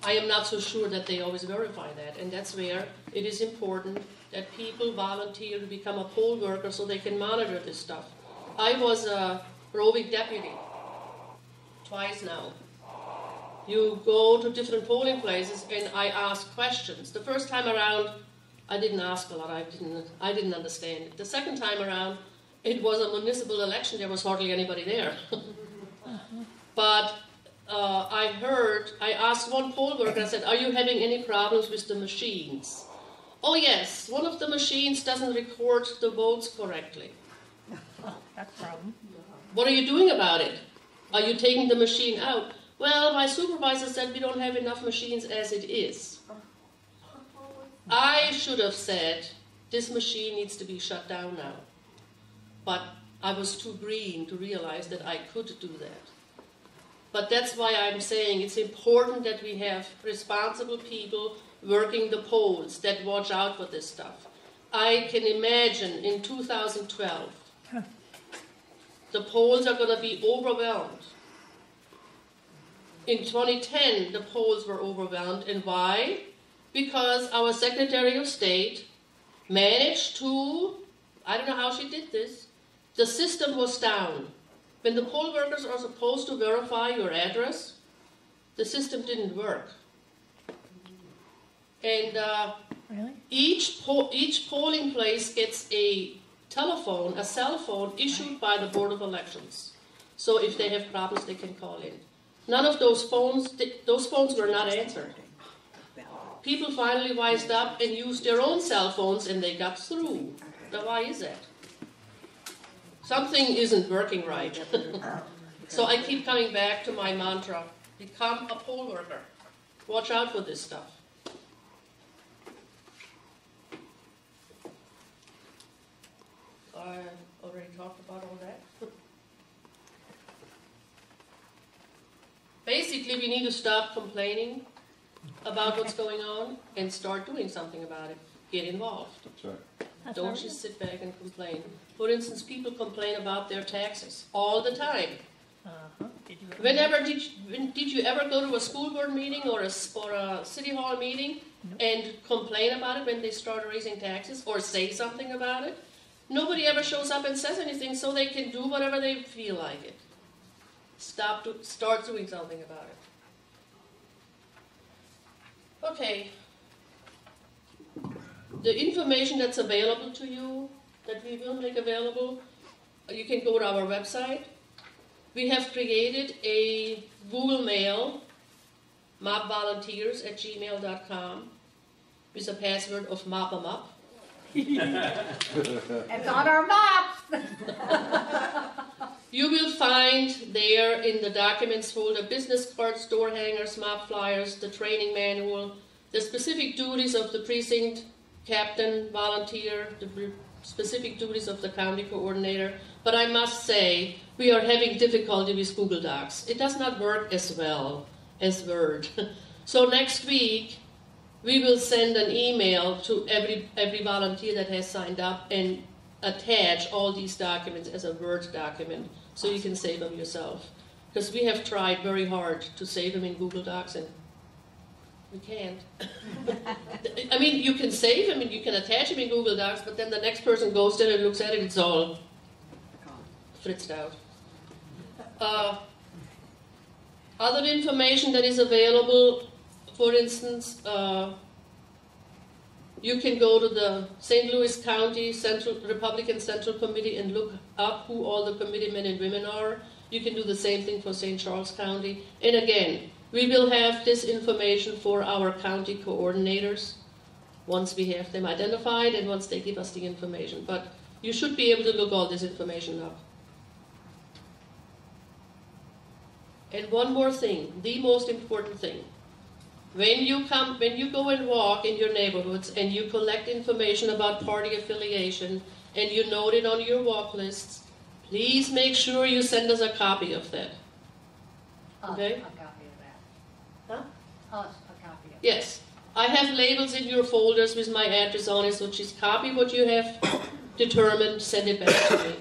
I am not so sure that they always verify that, and that's where it is important that people volunteer to become a poll worker so they can monitor this stuff. I was a roving deputy twice now. You go to different polling places and I ask questions. The first time around, I didn't ask a lot. I didn't understand it. The second time around, it was a municipal election. There was hardly anybody there. But I asked one poll worker, I said, are you having any problems with the machines? Oh yes, one of the machines doesn't record the votes correctly. Oh, that's a problem. What are you doing about it? Are you taking the machine out? Well, my supervisor said we don't have enough machines as it is. I should have said, this machine needs to be shut down now. But I was too green to realize that I could do that. But that's why I'm saying it's important that we have responsible people working the polls that watch out for this stuff. I can imagine in 2012, the polls are going to be overwhelmed. In 2010, the polls were overwhelmed. And why? Because our Secretary of State managed to, I don't know how she did this, the system was down. When the poll workers are supposed to verify your address, the system didn't work. And Really? each polling place gets a cell phone issued by the Board of Elections. So if they have problems, they can call in. None of those phones were not answered. People finally wised up and used their own cell phones and they got through. Now why is that? Something isn't working right. So I keep coming back to my mantra, become a poll worker. Watch out for this stuff. I already talked about all that. Basically, we need to stop complaining about what's going on and start doing something about it. Get involved. That's right. Don't just sit back and complain. For instance, people complain about their taxes all the time. Did you ever go to a school board meeting or a city hall meeting and complain about it when they start raising taxes or say something about it? Nobody ever shows up and says anything, so they can do whatever they feel like it. Start doing something about it. Okay. The information that's available to you, that we will make available, you can go to our website. We have created a Google Mail, mobvolunteers@gmail.com, with a password of mop-em-up. It's on our maps. You will find there in the documents folder business cards, door hangers, map flyers, the training manual, the specific duties of the precinct captain, volunteer, the specific duties of the county coordinator. But I must say, we are having difficulty with Google Docs. It does not work as well as Word. So next week, we will send an email to every volunteer that has signed up and attach all these documents as a Word document so you can save them yourself. Because we have tried very hard to save them in Google Docs and we can't. I mean, you can save them and you can attach them in Google Docs, but then the next person goes there and looks at it, it's all fritzed out. Other information that is available, for instance, you can go to the St. Louis County Republican Central Committee and look up who all the committeemen and women are. You can do the same thing for St. Charles County. And again, we will have this information for our county coordinators once we have them identified and once they give us the information. But you should be able to look all this information up. And one more thing, the most important thing. When you go and walk in your neighborhoods and you collect information about party affiliation and you note it on your walk lists, please make sure you send us a copy of that. Okay? A copy of that. Huh? Us, a copy of that. Yes. I have labels in your folders with my address on it, so just copy what you have determined, send it back to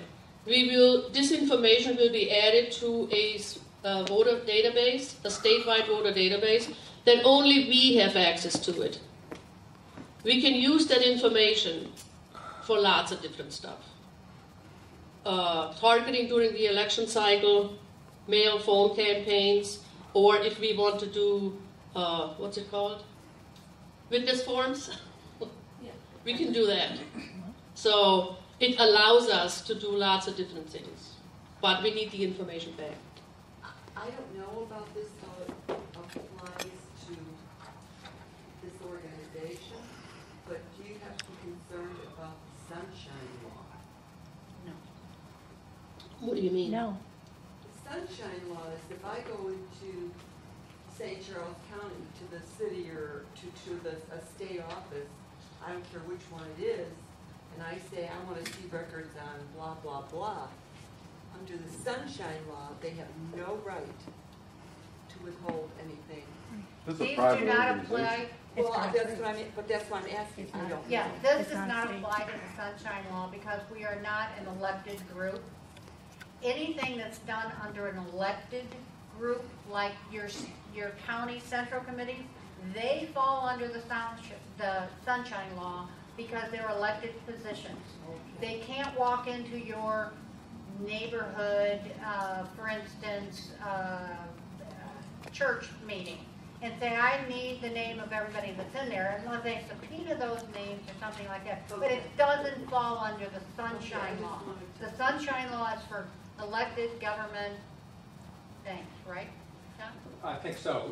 me. This information will be added to a voter database, a statewide voter database, that only we have access to it. We can use that information for lots of different stuff. Targeting during the election cycle, mail phone campaigns, or if we want to do, what's it called? Witness forms? We can do that. So it allows us to do lots of different things, but we need the information back. I don't know about this, how it applies to this organization, but do you have to be concerned about the Sunshine Law? No. What do you mean? No. The Sunshine Law is if I go into St. Charles County, to the city or to a state office, I don't care which one it is, and I say I want to see records on blah, blah, blah. Under the Sunshine Law, they have no right to withhold anything. This is a These private do not organization. apply. Well, that's what I mean, but that's what I'm asking. I don't Yeah, know. this It's does not not state. apply to the Sunshine Law because we are not an elected group. Anything that's done under an elected group, like your county central committees, they fall under the Sunshine Law because they're elected positions. They can't walk into your neighborhood, for instance, church meeting and say, I need the name of everybody that's in there, unless they subpoena those names or something like that. But it doesn't fall under the Sunshine Law. The Sunshine Law is for elected government things, right? John? I think so.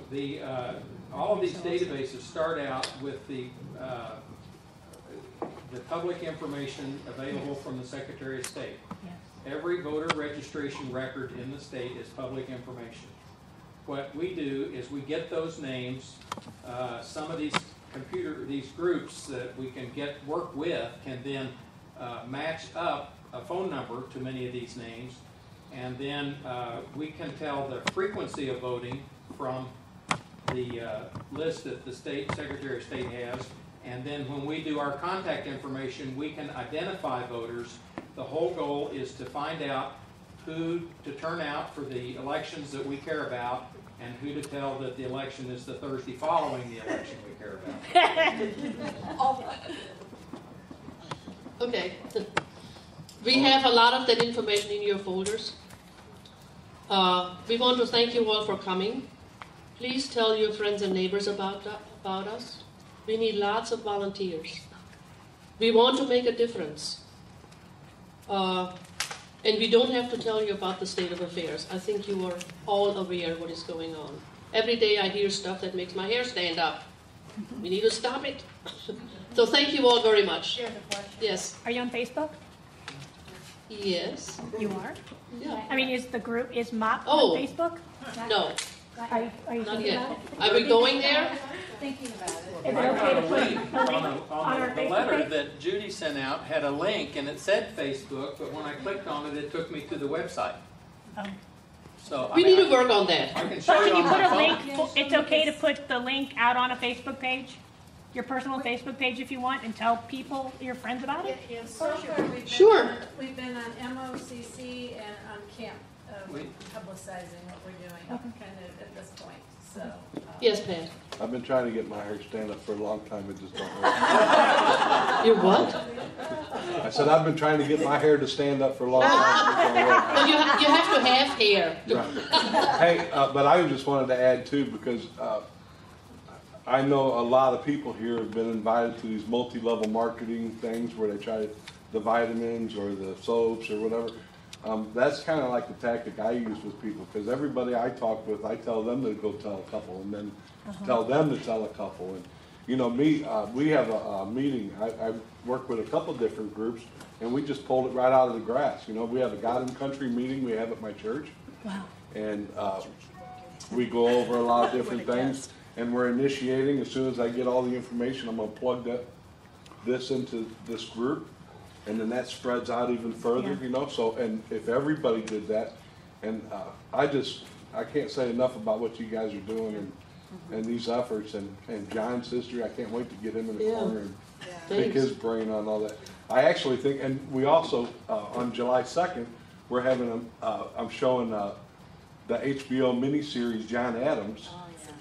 All of these databases start out with the public information available from the Secretary of State. Yes. Every voter registration record in the state is public information. What we do is we get those names. Some of these groups that we can work with can then match up a phone number to many of these names, and then we can tell the frequency of voting from the list that the state Secretary of State has. And then when we do our contact information, we can identify voters. The whole goal is to find out who to turn out for the elections that we care about and who to tell that the election is the Thursday following the election we care about. Okay. We have a lot of that information in your folders. We want to thank you all for coming. Please tell your friends and neighbors about us. We need lots of volunteers. We want to make a difference. And we don't have to tell you about the state of affairs. I think you are all aware of what is going on. Every day I hear stuff that makes my hair stand up. We need to stop it. So thank you all very much. Here's a question. Yes. Are you on Facebook? Yes. You are? Yeah. I mean, is MOP Oh. on Facebook? No, Are you not thinking yet. about it? Are we going there? Thinking about it. Is it I okay got to a put link a link on on our the Facebook letter page? that Judy sent out had a link and it said Facebook, but when I clicked on it, it took me to the website. Oh. So We need to work on that. I can show But you can on you put my a phone. link, it's okay to put the link out on a Facebook page? your personal Facebook page if you want and tell people, your friends about it? Yeah, so far Sure. we've been on MOCC and on camp, publicizing what we're doing, kind of at this point, so. Yes, Pat. I've been trying to get my hair to stand up for a long time, it just don't work. You what? I said, I've been trying to get my hair to stand up for a long time, it don't work. Well, you have to have hair. Right. Hey, but I just wanted to add too, because I know a lot of people here have been invited to these multi-level marketing things where they try the vitamins or the soaps or whatever. That's kind of like the tactic I use with people, because everybody I talk with, I tell them to go tell a couple, and then tell them to tell a couple. And you know, we have a meeting. I work with a couple different groups, and we just pulled it right out of the grass. You know, we have a God and Country meeting we have at my church. Wow. And we go over a lot of different things, and we're initiating. As soon as I get all the information, I'm going to plug this into this group, and then that spreads out even further, you know. So, and if everybody did that, and I can't say enough about what you guys are doing and these efforts, and John's history. I can't wait to get him in the corner and pick his brain on all that. I actually think, and we also on July 2nd, we're having I'm showing the HBO miniseries John Adams,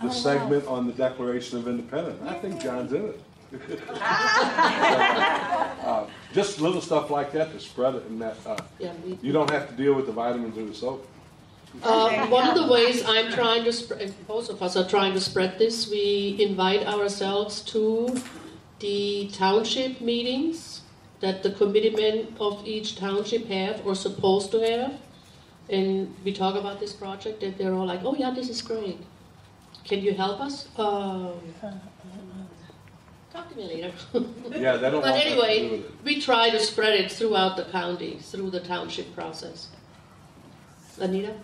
the segment on the Declaration of Independence. I think John's in it. Just little stuff like that to spread it, and that you don't have to deal with the vitamins or the soap. One of the ways I'm trying to spread, both of us are trying to spread this, we invite ourselves to the township meetings that the committeemen of each township have or supposed to have. And we talk about this project, and they're all like, oh yeah, this is great. Can you help us? Talk to me later. Yeah, they don't But want anyway, nothing to do with it. we try to spread it throughout the county, through the township process. Anita?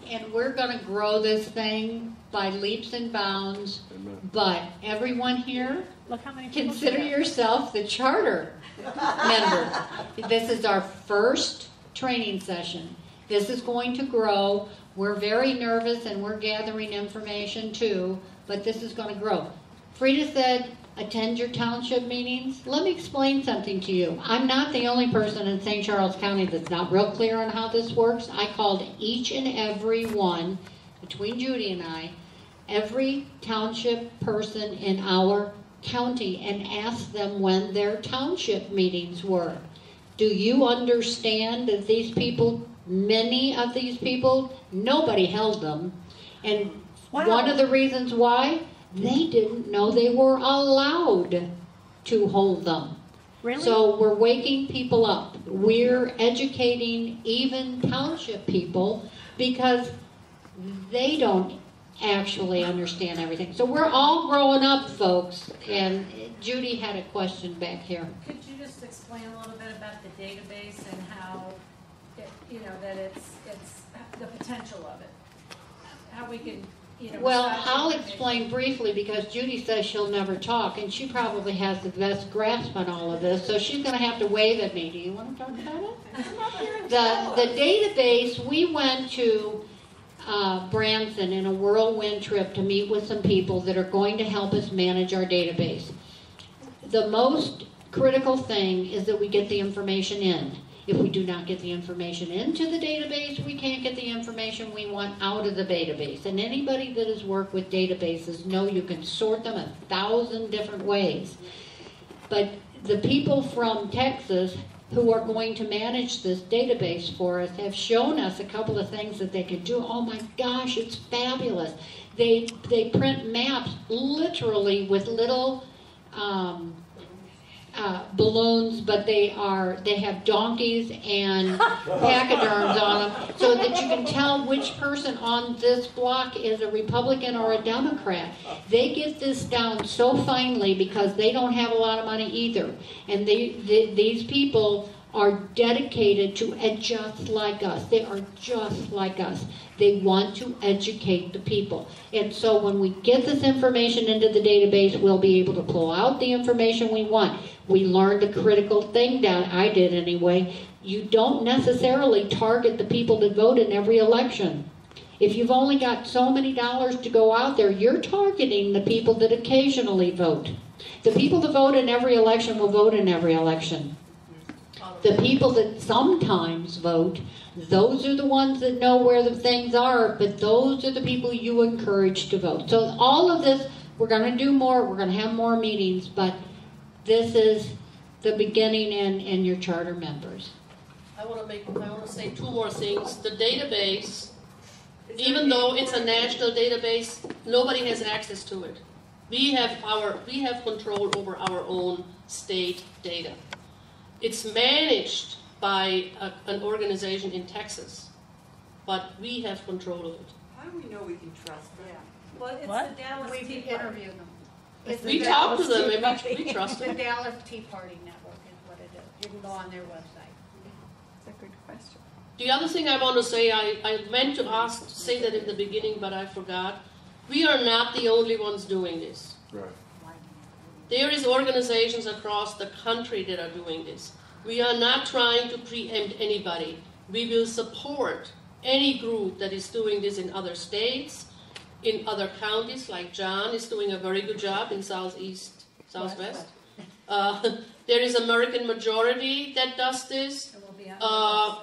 And we're gonna grow this thing by leaps and bounds, Amen. but everyone here, Look how many people consider do that. yourself the charter member. This is our first training session. This is going to grow. We're very nervous and we're gathering information too, but this is going to grow. Frida said, attend your township meetings. Let me explain something to you. I'm not the only person in St. Charles County that's not real clear on how this works. I called each and every one, between Judy and I, every township person in our county and asked them when their township meetings were. Do you understand that these people, many of these people, nobody held them. And one of the reasons why, they didn't know they were allowed to hold them. Really? So we're waking people up. We're educating even township people because they don't actually understand everything. So we're all growing up, folks. And Judy had a question back here. Could you just explain a little bit about the database and how, that it's the potential of it? How we can, Well, massage I'll information. explain briefly because Judy says she'll never talk, and she probably has the best grasp on all of this, so she's going to have to wave at me. Do you want to talk about it? The database, we went to Branson in a whirlwind trip to meet with some people that are going to help us manage our database. The most critical thing is that we get the information in. If we do not get the information into the database, we can't get the information we want out of the database. And anybody that has worked with databases know you can sort them 1,000 different ways. But the people from Texas who are going to manage this database for us have shown us a couple of things that they can do. Oh my gosh, it's fabulous. They print maps literally with little balloons, but they have donkeys and pachyderms on them so that you can tell which person on this block is a Republican or a Democrat. They get this down so finely because they don't have a lot of money either. And these people are dedicated to just like us. They are just like us. They want to educate the people. And so when we get this information into the database, we'll be able to pull out the information we want. We learned a critical thing down, I did anyway. You don't necessarily target the people that vote in every election. If you've only got so many dollars to go out there, you're targeting the people that occasionally vote. The people that vote in every election will vote in every election. The people that sometimes vote, those are the ones that know where the things are, but those are the people you encourage to vote. So all of this, we're going to do more, we're going to have more meetings, but this is the beginning in your charter members. I want to say two more things. The database, even though it's a national database, nobody has access to it. We have control over our own state data. It's managed by an organization in Texas, but we have control of it. How do we know we can trust them? Well, it's What? the Dallas We've Tea Party. interviewed them. It's We the talk to Dallas them Tea and Party. we trust The them. Dallas Tea Party Network is what it is. You can go on their website. That's a good question. The other thing I want to say, I meant to say that in the beginning, but I forgot. We are not the only ones doing this. Right. There is organizations across the country that are doing this. We are not trying to preempt anybody. We will support any group that is doing this in other states, in other counties, like John is doing a very good job in Southwest. There is American Majority that does this. And we'll be on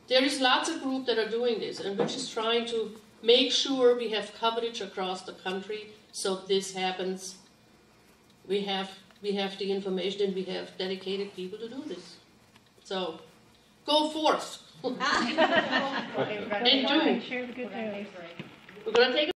There is lots of groups that are doing this, and we're just trying to make sure we have coverage across the country so this happens. We have the information and we have dedicated people to do this. So, go forth. Share the good news. We're going to take